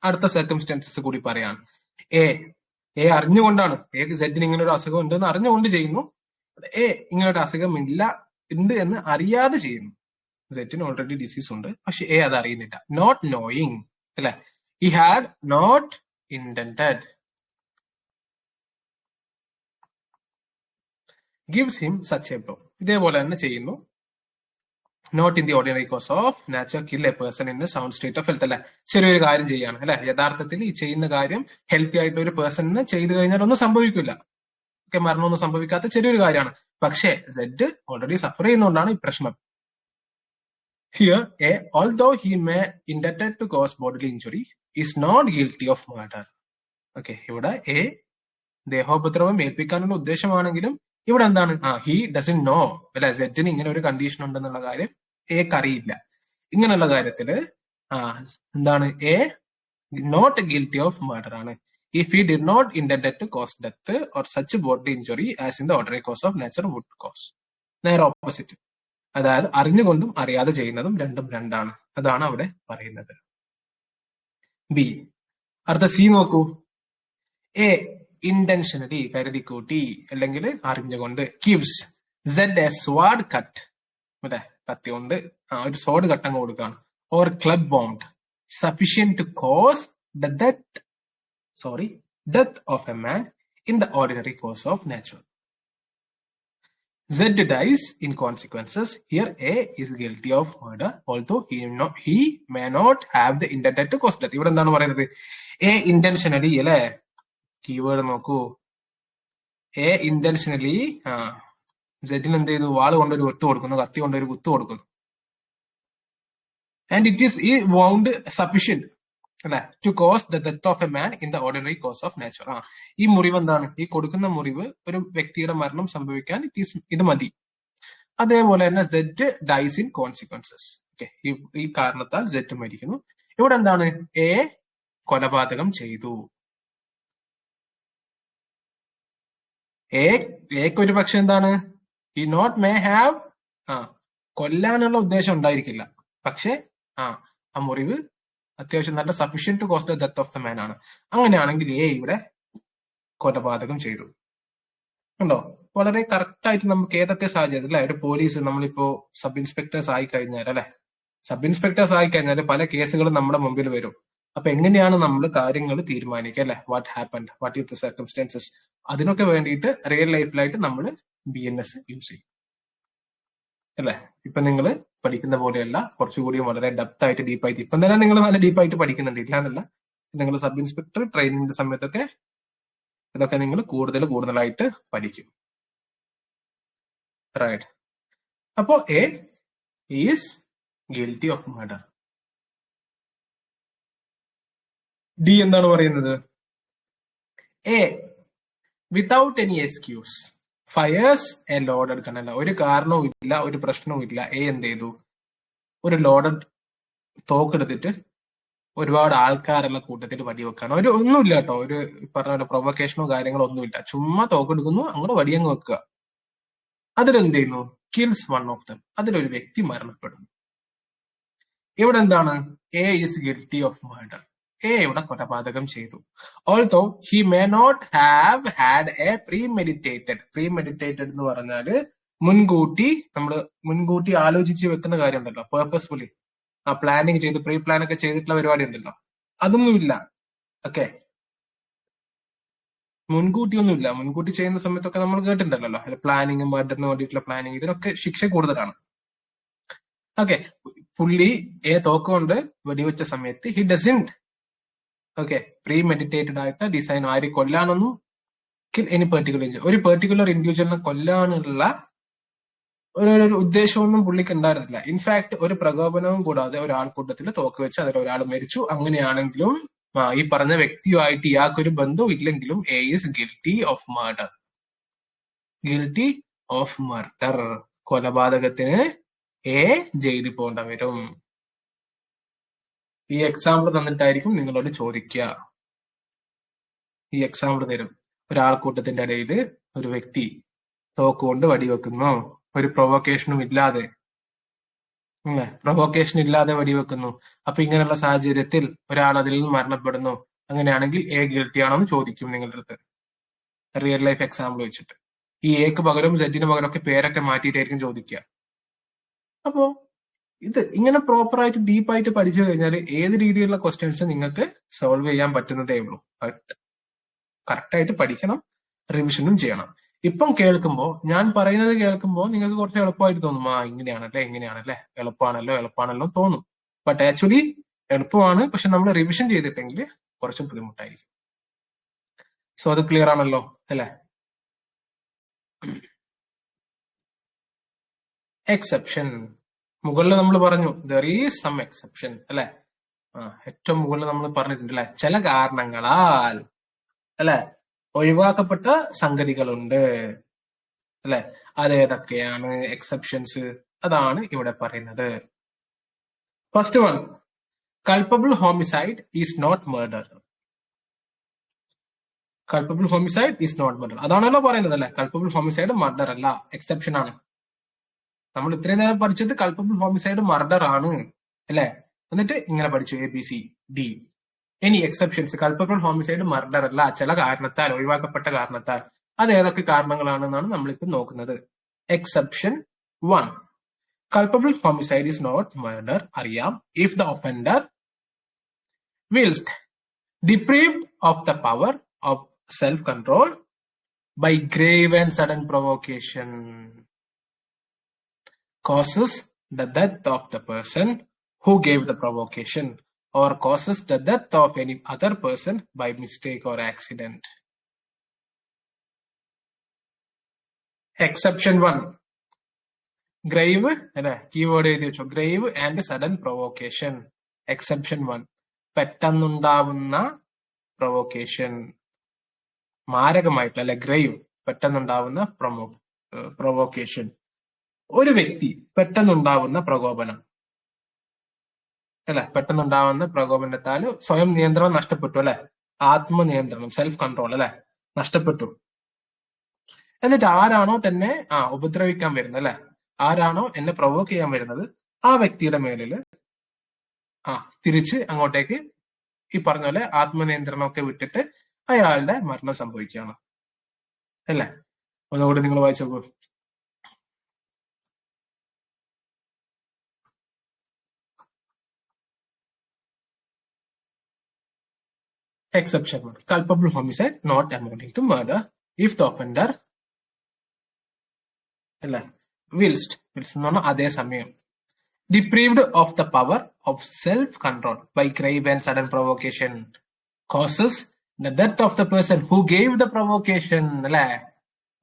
അടുത്ത സർക്കംസ്റ്റൻസസ് കൂടി പറയാണ്. എ അറിഞ്ഞുകൊണ്ടാണ്, എക്ക് സെഡിന് ഇങ്ങനെ ഒരു അസുഖം ഉണ്ടെന്ന് അറിഞ്ഞുകൊണ്ട് ചെയ്യുന്നു. എ ഇങ്ങനെ ഒരു അസുഖം ഉണ്ട് എന്ന് അറിയാതെ ചെയ്യുന്നു. സെറ്റിന് ഓൾറെഡി ഡിസീസ് ഉണ്ട്, പക്ഷെ എ അത് അറിയുന്നില്ല. നോട്ട് നോയിങ് അല്ലെ, he had not intended, gives him such a blow. ഇതേപോലെ തന്നെ ചെയ്യുന്നു. Not in the ordinary course of nature kill a person in a sound state of health അല്ലെ. ചെറിയൊരു കാര്യം ചെയ്യാണ് അല്ലെ, യഥാർത്ഥത്തിൽ ഈ ചെയ്യുന്ന കാര്യം ഹെൽത്തി ആയിട്ട് ഒരു പേഴ്സണിന് ചെയ്തു കഴിഞ്ഞാൽ ഒന്നും സംഭവിക്കില്ല. ഒക്കെ മരണമൊന്നും സംഭവിക്കാത്ത ചെറിയൊരു കാര്യമാണ്. പക്ഷേ സെഡ് ഓൾറെഡി സഫർ ചെയ്യുന്നതുകൊണ്ടാണ് ഈ പ്രശ്നം. Here, A, although he may intended to cause bodily injury, is not guilty of murder. Okay, ഇവിടെ എ ദേഹോപദ്രവം ഏൽപ്പിക്കാനുള്ള ഉദ്ദേശമാണെങ്കിലും ഇവിടെ എന്താണ്, ഹി ഡസൻ നോ അല്ലെ, സെഡിന് ഇങ്ങനെ ഒരു കണ്ടീഷൻ ഉണ്ടെന്നുള്ള കാര്യം എക്ക് അറിയില്ല. ഇങ്ങനെയുള്ള കാര്യത്തില് എന്താണ്, A not guilty of murder ആണ്. If he did not intended to cause death or such body injury as in the ordinary course of nature would cause. നേരെ ഓപ്പോസിറ്റ്, അതായത് അറിഞ്ഞുകൊണ്ടും അറിയാതെ ചെയ്യുന്നതും രണ്ടും രണ്ടാണ്. അതാണ് അവിടെ പറയുന്നത്. ബി, അടുത്ത സി നോക്കൂ. എ ഇന്റൻഷനലി, കരുതിക്കൂട്ടി അല്ലെങ്കിൽ അറിഞ്ഞുകൊണ്ട്, gives Z a sword cut, അല്ലെ, കത്തി കൊണ്ട് ഒരു സോഡ് കട്ടം കൊടുക്കുകയാണ്, or club wound sufficient to cause the death of a man in the ordinary course of nature. Z dies in consequences. Here A is guilty of murder, although he may not have the intent to cause death. ഇവിടെ എന്താണ് പറയുന്നത്, A intentionally അല്ലെ, keyword നോക്കൂ. A intentionally സെഡിന് എന്ത് ചെയ്തു, വാള് കൊണ്ടൊരു വെട്ട് കൊടുക്കുന്നു, കത്തി കൊണ്ടൊരു കുത്തു കൊടുക്കുന്നു. ആൻഡ് ഇറ്റ് ഈസ് ഈ വൗണ്ട് സഫിഷ്യന്റ് അല്ലെ to cause the death of a man in the ordinary course of nature. ഈ മുറിവ് എന്താണ്, ഈ കൊടുക്കുന്ന മുറിവ് ഒരു വ്യക്തിയുടെ മരണം സംഭവിക്കാൻ ഇത് മതി. അതേപോലെ തന്നെ Z dies in consequences. Okay, ഈ കാരണത്താൽ സെഡ് മരിക്കുന്നു. ഇവിടെ എന്താണ്, എ കൊലപാതകം ചെയ്തു. എക്ക് ഒരു പക്ഷെ എന്താണ്, ഈ നോട്ട് മേ ഹാവ് കൊല്ലാനുള്ള ഉദ്ദേശം ഉണ്ടായിരിക്കില്ല, പക്ഷെ ആ മുറിവ് അത്യാവശ്യം നല്ല sufficient to cause the death of the man ആണ്. അങ്ങനെയാണെങ്കിൽ എ ഇവിടെ കൊലപാതകം ചെയ്തു. ഉണ്ടോ? വളരെ കറക്റ്റ് ആയിട്ട് നമുക്ക് ഏതൊക്കെ സാഹചര്യത്തിൽ അല്ലെ, ഒരു പോലീസ് നമ്മളിപ്പോ സബ് ഇൻസ്പെക്ടേഴ്സ് ആയി കഴിഞ്ഞാൽ അല്ലെ, സബ് ഇൻസ്പെക്ടേഴ്സ് ആയി കഴിഞ്ഞാൽ പല കേസുകളും നമ്മുടെ മുമ്പിൽ വരും. അപ്പൊ എങ്ങനെയാണ് നമ്മൾ കാര്യങ്ങൾ തീരുമാനിക്കുക അല്ലെ, what happened, what is the circumstances, അതിനൊക്കെ വേണ്ടിയിട്ട് റിയൽ ലൈഫിലായിട്ട് നമ്മൾ BNS യൂസ് ചെയ്യും അല്ലെ. ഇപ്പൊ നിങ്ങൾ പഠിക്കുന്ന പോലെയല്ല, കുറച്ചുകൂടി വളരെ ഡെപ്ത് ആയിട്ട് ഡീപ്പായിട്ട്, ഇപ്പം തന്നെ നിങ്ങൾ നല്ല ഡീപ്പായിട്ട് പഠിക്കുന്നുണ്ട്, ഇല്ലാന്നല്ല. നിങ്ങൾ സബ് ഇൻസ്പെക്ടർ ട്രെയിനിങ്ങിന്റെ സമയത്തൊക്കെ ഇതൊക്കെ നിങ്ങൾ കൂടുതലായിട്ട് പഠിക്കും. റൈറ്റ്. അപ്പോ A is guilty of murder. D എന്താണ് പറയുന്നത്? A without any excuse fires A loaded gun. അല്ല, ഒരു കാരണവും ഇല്ല, ഒരു പ്രശ്നവും ഇല്ല, എ എന്ത് ചെയ്തു, ഒരു ലോഡഡ് തോക്കെടുത്തിട്ട് ഒരുപാട് ആൾക്കാരുള്ള കൂട്ടത്തിൽ വെടിവെക്കാണ്. ഒരു ഒന്നുമില്ല കേട്ടോ, ഒരു പറഞ്ഞ പോലെ പ്രൊവക്കേഷനോ കാര്യങ്ങളോ ഒന്നുമില്ല, ചുമ്മാ തോക്കെടുക്കുന്നു, അങ്ങോട്ട് വടിയങ്ങ് വെക്കുക. അതിലെന്ത് ചെയ്യുന്നു, കിൽസ് വൺ ഓഫ് ദം, അതിലൊരു വ്യക്തി മരണപ്പെടുന്നു. ഇവിടെ എന്താണ്, A is guilty of murder. A ഇവിടെ കൊലപാതകം ചെയ്തു. Also he may not have had a premeditated എന്ന് പറഞ്ഞാല് മുൻകൂട്ടി ആലോചിച്ച് വെക്കുന്ന കാര്യം ഉണ്ടല്ലോ, പേർപ്പസ്ഫുള്ളി ആ പ്ലാനിങ് ചെയ്ത് പ്രീ പ്ലാൻ ഒക്കെ ചെയ്തിട്ടുള്ള പരിപാടി ഉണ്ടല്ലോ, അതൊന്നുമില്ല. ഓക്കെ, മുൻകൂട്ടിയൊന്നുമില്ല. മുൻകൂട്ടി ചെയ്യുന്ന സമയത്തൊക്കെ നമ്മൾ കേട്ടിട്ടുണ്ടല്ലോ, പ്ലാനിങ്, മർഡറിന് വേണ്ടിയിട്ടുള്ള പ്ലാനിങ്, ഇതിനൊക്കെ ശിക്ഷ കൂടുതലാണ്. ഓക്കെ, പുള്ളി തോക്കുകൊണ്ട് വെടിവെച്ച സമയത്ത് ഹി ഡസൻറ്റ് പ്രീ മെഡിറ്റേറ്റഡ് ആയിട്ട് ഡിസൈൻ, ആര് കൊല്ലാനൊന്നും, എനി പെർട്ടിക്കുലർ ഇൻഡിവിജ്വലിനെ കൊല്ലാനുള്ള ഒരു ഉദ്ദേശമൊന്നും പുള്ളിക്ക് ഉണ്ടായിരുന്നില്ല. ഇൻഫാക്ട് ഒരു പ്രകോപനവും കൂടാതെ ഒരാൾക്കൂട്ടത്തിൽ തോക്ക് വെച്ച് അതിൽ ഒരാൾ മരിച്ചു. അങ്ങനെയാണെങ്കിലും ഈ പറഞ്ഞ വ്യക്തിയുമായിട്ട് ഇയാൾക്കൊരു ബന്ധവും ഇല്ലെങ്കിലും A is guilty of murder. Guilty of murder, കൊലപാതകത്തിന് എ ജയിലിൽ പോകേണ്ട വരും. ഈ എക്സാമ്പിൾ തന്നിട്ടായിരിക്കും നിങ്ങളോട് ചോദിക്കുക. ഈ എക്സാമ്പിൾ തരും, ഒരാൾക്കൂട്ടത്തിന്റെ ഇടയിൽ ഒരു വ്യക്തി തോക്കുകൊണ്ട് വെടിവെക്കുന്നു, ഒരു പ്രൊവോക്കേഷനും ഇല്ലാതെ, വെടിവെക്കുന്നു. അപ്പൊ ഇങ്ങനെയുള്ള സാഹചര്യത്തിൽ ഒരാൾ അതിൽ നിന്ന് മരണപ്പെടുന്നു. അങ്ങനെയാണെങ്കിൽ എ ഗിൽറ്റി ആണോ എന്ന് ചോദിക്കും നിങ്ങളുടെ അടുത്ത്, റിയൽ ലൈഫ് എക്സാമ്പിൾ വെച്ചിട്ട്. ഈ എക്ക് പകരം സെറ്റിന് പകരം ഒക്കെ പേരൊക്കെ മാറ്റിയിട്ടായിരിക്കും ചോദിക്കുക. അപ്പോ ഇത് ഇങ്ങനെ പ്രോപ്പറായിട്ട് ഡീപ്പായിട്ട് പഠിച്ചു കഴിഞ്ഞാൽ ഏത് രീതിയിലുള്ള ക്വസ്റ്റ്യൻസ് നിങ്ങൾക്ക് സോൾവ് ചെയ്യാൻ പറ്റുന്നതേ ഉള്ളൂ. ബട്ട് കറക്റ്റായിട്ട് പഠിക്കണം, റിവിഷനും ചെയ്യണം. ഇപ്പം ഞാൻ പറയുന്നത് കേൾക്കുമ്പോൾ നിങ്ങൾക്ക് കുറച്ച് എളുപ്പമായിട്ട് തോന്നും, ഇങ്ങനെയാണല്ലേ, എളുപ്പമാണല്ലോ തോന്നും. ബട്ട് ആക്ച്വലി എളുപ്പമാണ്, പക്ഷെ നമ്മൾ റിവിഷൻ ചെയ്തിട്ടെങ്കിൽ കുറച്ച് ബുദ്ധിമുട്ടായിരിക്കും. സോ അത് ക്ലിയർ ആണല്ലോ അല്ലെ? എക്സെപ്ഷൻ മുകളിൽ നമ്മൾ പറഞ്ഞു, ദർ ഈസ് സം എക്സെപ്ഷൻ അല്ലെ. ഏറ്റവും മുകളിൽ നമ്മൾ പറഞ്ഞിട്ടുണ്ട് അല്ലെ, ചില കാരണങ്ങളാൽ അല്ലെ ഒഴിവാക്കപ്പെട്ട സംഗതികളുണ്ട് അല്ലെ. അതേതൊക്കെയാണ് എക്സെപ്ഷൻസ്? അതാണ് ഇവിടെ പറയുന്നത്. First one, culpable homicide is not murder. Culpable homicide is not murder, അതാണല്ലോ പറയുന്നത് അല്ലെ. കൾപ്പബിൾ ഹോമിസൈഡ് മർഡർ അല്ല, എക്സെപ്ഷൻ ആണ്. നമ്മൾ ഇത്രയും നേരം പഠിച്ചത് കൾപ്പബിൾ ഹോമിസൈഡ് മർഡർ ആണ് അല്ലെ. എന്നിട്ട് ഇങ്ങനെ പഠിച്ചു ABCD. ഇനി എക്സെപ്ഷൻസ്, കൾപ്പബിൾ ഹോമിസൈഡ് മർഡർ അല്ല, ചില കാരണത്താൽ, ഒഴിവാക്കപ്പെട്ട കാരണത്താൽ. അത് ഏതൊക്കെ കാരണങ്ങളാണെന്നാണ് നമ്മളിപ്പോ നോക്കുന്നത്. Exception 1, culpable homicide is not murder അറിയാം if the offender whilst deprived of the power of self-control by grave and sudden provocation causes the death of the person who gave the provocation or causes the death of any other person by mistake or accident. Exception 1, grave അല്ലെ, keyword എഴുതി വെച്ചോ, grave and sudden provocation. Exception 1, പെട്ടെന്നുണ്ടാവുന്ന provocation, മാരകമായിട്ടുള്ള അല്ലെ, grave, പെട്ടെന്നുണ്ടാവുന്ന provocation. ഒരു വ്യക്തി പെട്ടെന്നുണ്ടാവുന്ന പ്രകോപനം അല്ലെ, പെട്ടെന്നുണ്ടാവുന്ന പ്രകോപനത്താൽ സ്വയം നിയന്ത്രണം നഷ്ടപ്പെട്ടു അല്ലെ, ആത്മനിയന്ത്രണം, സെൽഫ് കൺട്രോൾ അല്ലെ, നഷ്ടപ്പെട്ടു. എന്നിട്ട് ആരാണോ തന്നെ ഉപദ്രവിക്കാൻ വരുന്നത് അല്ലെ, ആരാണോ എന്നെ പ്രൊവോക്ക് ചെയ്യാൻ വരുന്നത്, ആ വ്യക്തിയുടെ മേലിൽ തിരിച്ച് അങ്ങോട്ടേക്ക് ഈ പറഞ്ഞ പോലെ ആത്മനിയന്ത്രണമൊക്കെ വിട്ടിട്ട് അയാളുടെ മരണം സംഭവിക്കുകയാണ്. അല്ലേ? ഒന്നുകൂടി നിങ്ങൾ വായിച്ചോളൂ. Exception 1. Culpable homicide not amounting to murder if the offender അല്ലേ whilst എന്ന് പറഞ്ഞാൽ അതേസമയം deprived of the power of self-control by grave and sudden provocation causes the death of the person who gave the provocation, അല്ലേ,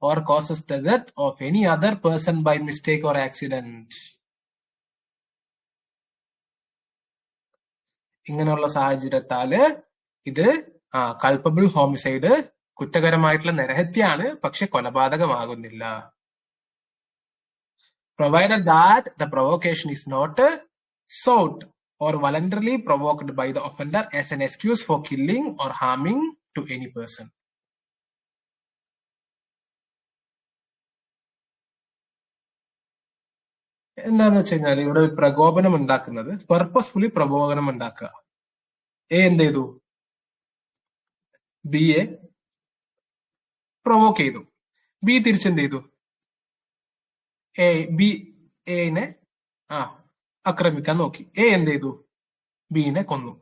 or causes the death of any other person by mistake or accident. ഇങ്ങനെയുള്ള സാഹചര്യത്താല് ഇത് culpable homicide കുറ്റകരമായിട്ടുള്ള നരഹത്യയാണ്, പക്ഷെ കൊലപാതകമാകുന്നില്ല. Provided that the provocation is not sought or voluntarily provoked by the offender as an excuse for killing or harming to any person. എന്താന്ന് വെച്ച് കഴിഞ്ഞാൽ ഇവിടെ പ്രകോപനം ഉണ്ടാക്കുന്നത് purposefully പ്രകോപനം ഉണ്ടാക്കുക. എന്ത് ചെയ്തു? ബിയെ പ്രൊവോക്ക് ചെയ്തു. ബി തിരിച്ചെന്ത് ചെയ്തു? എനെ ആക്രമിക്കാൻ നോക്കി. എന്ത് ചെയ്തു? ബിനെ കൊന്നു.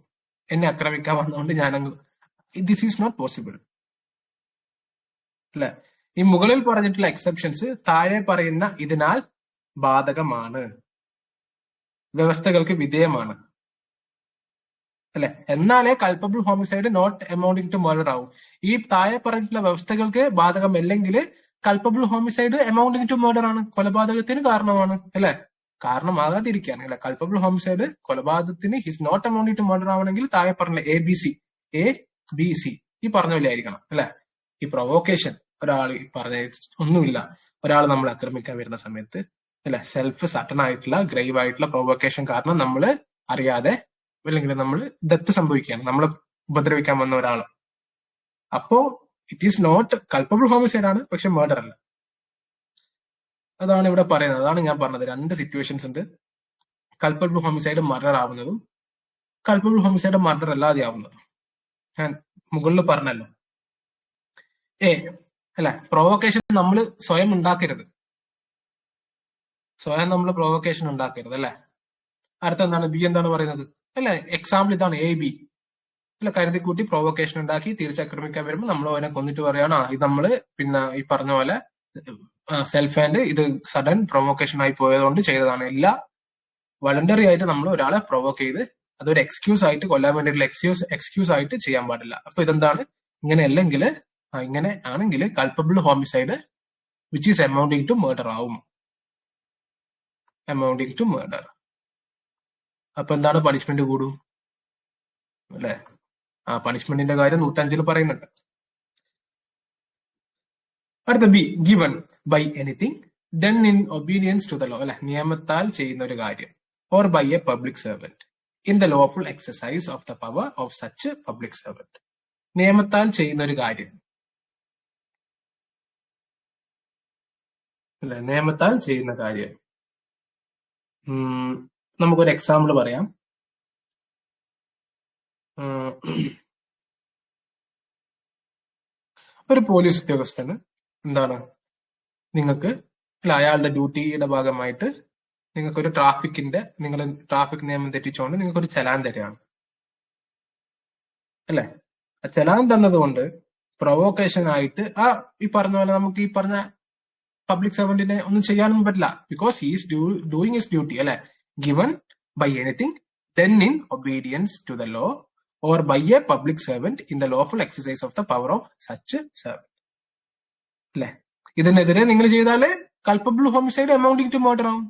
എന്നെ ആക്രമിക്കാൻ വന്നുകൊണ്ട് ഞാനങ്ങ് ദിസ് ഈസ് നോട്ട് പോസിബിൾ. അല്ലെ? ഈ മുകളിൽ പറഞ്ഞിട്ടുള്ള എക്സെപ്ഷൻസ് താഴെ പറയുന്ന ഇതിനാൽ ബാധകമാണ്, വ്യവസ്ഥകൾക്ക് വിധേയമാണ്. അല്ലെ? എന്നാലേ culpable homicide not amounting to murder ആവും. ഈ താഴെ പറഞ്ഞിട്ടുള്ള വ്യവസ്ഥകൾക്ക് ബാധകമല്ലെങ്കിൽ culpable homicide amounting to murder ആണ്, കൊലപാതകത്തിന് കാരണമാണ്. അല്ലെ? കാരണമാകാതിരിക്കാൻ. അല്ലെ? കൾപ്പബിൾ ഹോമിസൈഡ് കൊലപാതകത്തിന് is not amounting to murder ആവണമെങ്കിൽ താഴെ പറഞ്ഞ എ ബി സി ഈ പറഞ്ഞ പോലെ ആയിരിക്കണം. അല്ലെ? ഈ പ്രൊവോക്കേഷൻ ഒരാൾ പറഞ്ഞ ഒന്നുമില്ല, ഒരാൾ നമ്മൾ ആക്രമിക്കാൻ വരുന്ന സമയത്ത് അല്ലെ സെൽഫ് സട്ടൺ ആയിട്ടുള്ള ഗ്രേവ് ആയിട്ടുള്ള പ്രൊവോക്കേഷൻ കാരണം നമ്മൾ അറിയാതെ അല്ലെങ്കിൽ നമ്മൾ ഡെത്ത് സംഭവിക്കുകയാണ്, നമ്മളെ ഉപദ്രവിക്കാൻ വന്ന ഒരാൾ. അപ്പോ it is not culpable homicide ആണ്, പക്ഷെ മർഡർ അല്ല. അതാണ് ഇവിടെ പറയുന്നത്. അതാണ് ഞാൻ പറഞ്ഞത്. രണ്ട് സിറ്റുവേഷൻസ് ഉണ്ട്. കൾപ്പബിൾ ഹോമിസൈഡ് മർഡർ ആവുന്നതും കൾപ്പബിൾ ഹോമിസൈഡ് മർഡർ അല്ലാതെ ആവുന്നതും. ഞാൻ മുകളിൽ പറഞ്ഞല്ലോ. അല്ലെ? പ്രൊവോക്കേഷൻ നമ്മൾ സ്വയം ഉണ്ടാക്കരുത്. സ്വയം നമ്മൾ പ്രൊവോക്കേഷൻ ഉണ്ടാക്കരുത്. അല്ലെ? അടുത്തെന്താണ്? ബി എന്താണ് പറയുന്നത്? അല്ലെ? എക്സാമ്പിൾ ഇതാണ്. ബി അല്ല കരുതിക്കൂട്ടി പ്രൊവോക്കേഷൻ ഉണ്ടാക്കി തിരിച്ചാക്രമിക്കാൻ വരുമ്പോൾ നമ്മൾ അവനെ കൊന്നിട്ട് പറയാണ് ഇത് നമ്മള് പിന്നെ ഈ പറഞ്ഞ പോലെ സെൽഫ് ആൻഡ് ഇത് സഡൻ പ്രൊവോക്കേഷൻ ആയി പോയതുകൊണ്ട് ചെയ്തതാണ്. ഇല്ല, വളണ്ടറി ആയിട്ട് നമ്മൾ ഒരാളെ പ്രൊവോക്ക് ചെയ്ത് അതൊരു എക്സ്ക്യൂസ് ആയിട്ട് കൊല്ലാൻ വേണ്ടിയിട്ടുള്ള എക്സ്ക്യൂസ് ആയിട്ട് ചെയ്യാൻ പാടില്ല. അപ്പൊ ഇതെന്താണ്? ഇങ്ങനെ അല്ലെങ്കിൽ ഇങ്ങനെ ആണെങ്കിൽ culpable homicide which is amounting to murder ആവും. Amounting to murder. അപ്പൊ എന്താണ്? പണിഷ്മെന്റ് കൂടും. അല്ലെ? പണിഷ്മെന്റിന്റെ കാര്യം 105 പറയുന്നുണ്ട്. അടുത്ത B, given by anything done in obedience to the law. അല്ലെ? നിയമത്താൽ ചെയ്യുന്ന ഒരു കാര്യം. Or by a public servant in the lawful exercise of the power of such public servant. നിയമത്താൽ ചെയ്യുന്ന ഒരു കാര്യം. അല്ലെ? നിയമത്താൽ ചെയ്യുന്ന കാര്യം. നമുക്കൊരു എക്സാമ്പിൾ പറയാം. ഒരു പോലീസ് ഉദ്യോഗസ്ഥന് എന്താണ് നിങ്ങൾക്ക് അല്ല അയാളുടെ ഡ്യൂട്ടിയുടെ ഭാഗമായിട്ട് നിങ്ങൾക്കൊരു നിങ്ങൾ ട്രാഫിക് നിയമം തെറ്റിച്ചുകൊണ്ട് നിങ്ങൾക്കൊരു ചലാൻ തരികയാണ്. അല്ലെ? ആ ചലാൻ തന്നതുകൊണ്ട് പ്രൊവോക്കേഷൻ ആയിട്ട് ഈ പറഞ്ഞ പോലെ നമുക്ക് ഈ പറഞ്ഞ പബ്ലിക് സെർവന്റിനെ ഒന്നും ചെയ്യാനൊന്നും പറ്റില്ല. Because he is doing his duty. അല്ലെ? Given by anything done in obedience to the law or by a public servant in the lawful exercise of the power of such servant. അല്ലെ? ഇതിനെതിരെ നിങ്ങൾ ചെയ്താല് culpable homicide amounting to murder ആവും.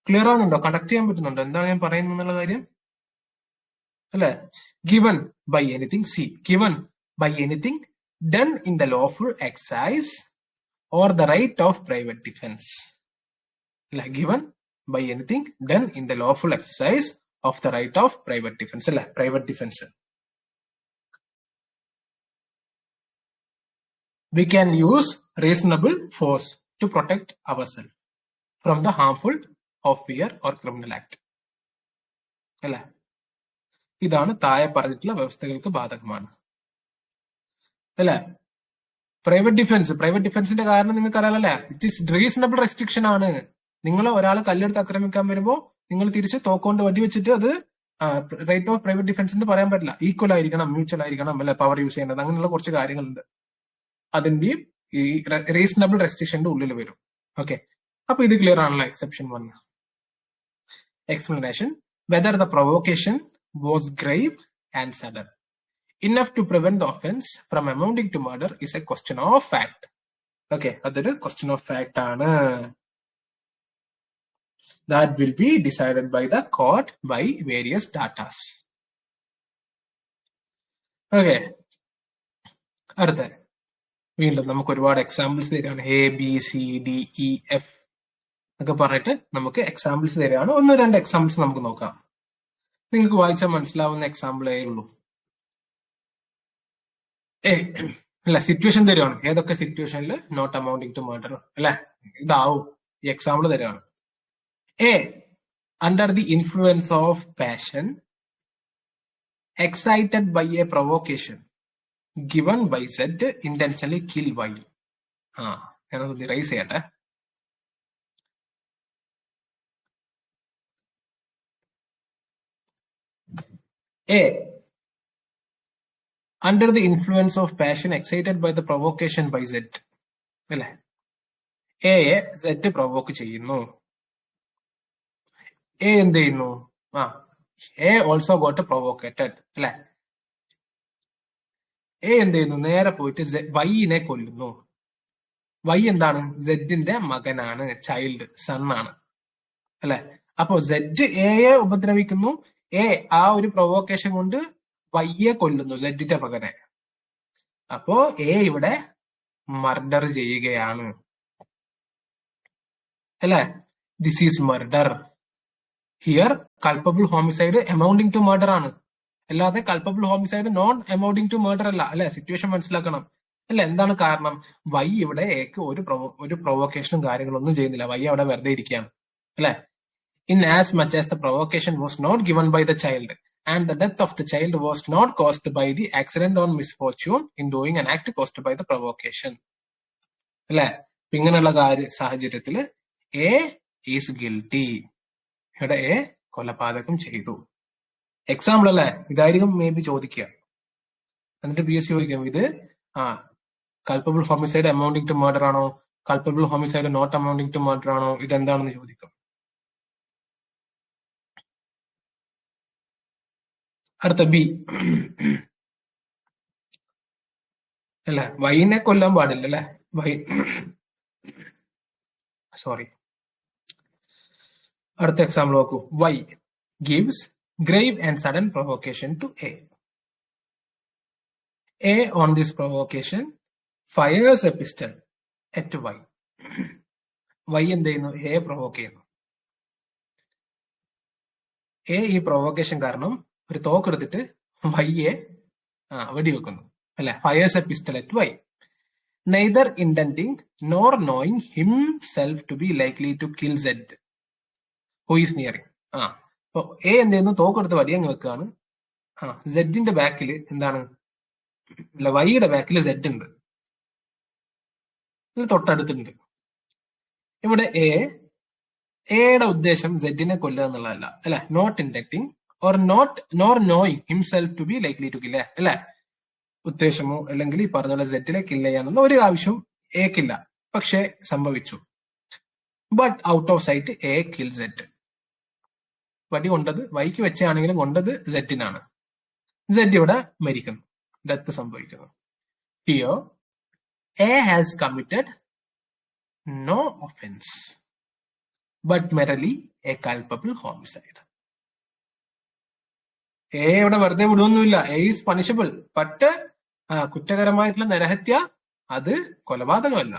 Clear ആവുന്നുണ്ടോ? Connect ചെയ്യാൻ പറ്റുന്നുണ്ടോ എന്താണ് ഞാൻ പറയുന്നത് എന്നുള്ള കാര്യം? അല്ലെ? Given by anything. Given by anything done in the lawful exercise or the right of private defence. അല്ലെ? Given by anything done in the lawful exercise of the right of private defense. അല്ലെ? Private defence. We can use reasonable force to protect ourselves. From the harmful of fear or criminal act. അല്ലെ? ഇതാണ് താഴെ പറഞ്ഞിട്ടുള്ള വ്യവസ്ഥകൾക്ക് ബാധകമാണ്. അല്ലെ? Private ഡിഫൻസിന്റെ കാരണം നിങ്ങൾക്ക് അറിയാലല്ലേ, it is reasonable restriction ആണ്. നിങ്ങൾ ഒരാൾ കല്ലെടുത്ത് ആക്രമിക്കാൻ വരുമ്പോൾ നിങ്ങൾ തിരിച്ച് തോക്കൊണ്ട് വെടിവെച്ചിട്ട് അത് റൈറ്റ് ഓഫ് പ്രൈവറ്റ് ഡിഫൻസ് എന്ന് പറയാൻ പറ്റില്ല. ഈക്വൽ ആയിരിക്കണം, മ്യൂച്വൽ ആയിരിക്കണം, അല്ലെ, പവർ യൂസ് ചെയ്യേണ്ടത്, അങ്ങനെയുള്ള കുറച്ച് കാര്യങ്ങളുണ്ട്. അതിന്റെയും ഈ റീസണബിൾ റെസ്ട്രിക്ഷന്റെ ഉള്ളിൽ വരും. ഓക്കെ, അപ്പൊ ഇത് ക്ലിയർ ആണല്ലോ exception 1. Explanation: whether the provocation was grave and sudden enough to prevent the offense from amounting to murder is a question of fact. Okay, അതൊരു question of fact ആണ്. That will be decided by the court by various datas. Okay, അടുത്ത വീണ്ടും നമുക്ക് ഒരുപാട് examples തരികയാണ്. A B C D E F ഒക്കെ പറഞ്ഞിട്ട് നമുക്ക് എക്സാമ്പിൾസ് തരികയാണ്. 1-2 എക്സാമ്പിൾസ് നമുക്ക് നോക്കാം. നിങ്ങൾക്ക് വായിച്ചാൽ മനസ്സിലാവുന്ന എക്സാമ്പിളേ ഉള്ളൂ. അല്ല, സിറ്റുവേഷൻ തരുവാണ്. ഏതൊക്കെ സിറ്റുവേഷനിൽ നോട്ട് അമൗണ്ടിങ് ടു മർഡർ, അല്ലെ, ഇതാവും ഈ എക്സാമ്പിൾ തരുവാണ്. A, under the influence of passion excited by a provocation given by Z intentionally kill Y. ഞാനത് റൈസ് ചെയ്യട്ടെ. A, under the influence of passion excited by the provocation by Z. അല്ലെ, എയെ Z provoke ചെയ്യുന്നു. A എന്ത് ചെയ്യുന്നു? A also got provocated. അല്ലെ, A എന്ത് ചെയ്യുന്നു? നേരെ പോയിട്ട് വൈനെ കൊല്ലുന്നു. വൈ എന്താണ്? സെഡിന്റെ മകനാണ്, ചൈൽഡ്, സൺ ആണ്. അല്ലെ, അപ്പോ സെഡ് എയെ ഉപദ്രവിക്കുന്നു. എ ആ ഒരു പ്രൊവോക്കേഷൻ കൊണ്ട് വയ്യെ കൊല്ലുന്നു, സെഡിന്റെ മകനെ. അപ്പോ എ ഇവിടെ മർഡർ ചെയ്യുകയാണ്. അല്ലെ, this is murder. Here culpable homicide amounting to murder ആണ്, അല്ലാതെ culpable homicide non amounting to murder അല്ല. അല്ലെ, സിറ്റുവേഷൻ മനസ്സിലാക്കണം. അല്ലെ, എന്താണ് കാരണം? വൈ ഇവിടെ എക്ക് ഒരു പ്രൊവോക്കേഷനും കാര്യങ്ങളൊന്നും ചെയ്യുന്നില്ല. വൈ അവിടെ വെറുതെ ഇരിക്കുകയാണ്. അല്ലെ, in as much as the provocation was not given by the child and the death of the child was not caused by the accident or misfortune in doing an act caused by the provocation. അല്ലെ, ഇങ്ങനെയുള്ള സാഹചര്യത്തിൽ A is guilty. ഇവിടെ A കൊലപാതകം ചെയ്തു. Example അല്ലെ, ഇതായിരിക്കും may be ചോദിക്കുക. എന്നിട്ട് PSC ചോദിക്കും, ഇത് culpable homicide amounting to murder ആണോ, culpable homicide not amounting to murder ആണോ, ഇതെന്താണെന്ന് ചോദിക്കും. അടുത്ത ബി, അല്ലെ, വൈനെ കൊല്ലാൻ പാടില്ല. അല്ലെ, സോറി. അടുത്ത എക്സാമ്പിൾ നോക്കൂ. Y gives grave and sudden provocation to A. A on this provocation fires a pistol at Y. Y എന്ത് ചെയ്യുന്നു? എ പ്രൊവോക്ക് ചെയ്യുന്നു. എ ഈ പ്രൊവോക്കേഷൻ കാരണം ഒരു തോക്കെടുത്തിട്ട് വൈയെ വെടിവെക്കുന്നു. അല്ലെ, fires a pistol at Y, neither intending nor knowing himself to be likely to kill Z who is nearing. അപ്പൊ എ എന്ത് ചെയ്യുന്നു? തോക്കെടുത്ത് വടിയങ്ങ് വെക്കുകയാണ്. സെഡിന്റെ ബാക്കിൽ എന്താണ്? അല്ല, വൈയുടെ ബാക്കിൽ സെഡ് ഉണ്ട്, തൊട്ടടുത്തുണ്ട്. ഇവിടെ എയുടെ ഉദ്ദേശം സെഡിനെ കൊല്ലുക എന്നുള്ളതല്ല. അല്ലെ, not intending or nor knowing himself to be likely to kill. അല്ലെ, ഉദ്ദേശമോ അല്ലെങ്കിൽ ഈ പറഞ്ഞ പോലെ സെഡിനെ കില്ല് ചെയ്യാനുള്ള ഒരു ആവശ്യം എക്കില്ല, പക്ഷെ സംഭവിച്ചു. But out of sight A kill Z. വടി കൊണ്ടത് വൈക്ക് വെച്ചാണെങ്കിലും കൊണ്ടത് സെഡിനാണ്. സെഡ് ഇവിടെ മരിക്കുന്നു, ഡെത്ത് സംഭവിക്കുന്നു. Here A has committed no offence but merely a culpable homicide. A ഇവിടെ വെറുതെ വിടുവൊന്നുമില്ല. എ ഈസ് പണിഷബിൾ, ബട്ട് കുറ്റകരമായിട്ടുള്ള നരഹത്യ അത് കൊലപാതകമല്ല.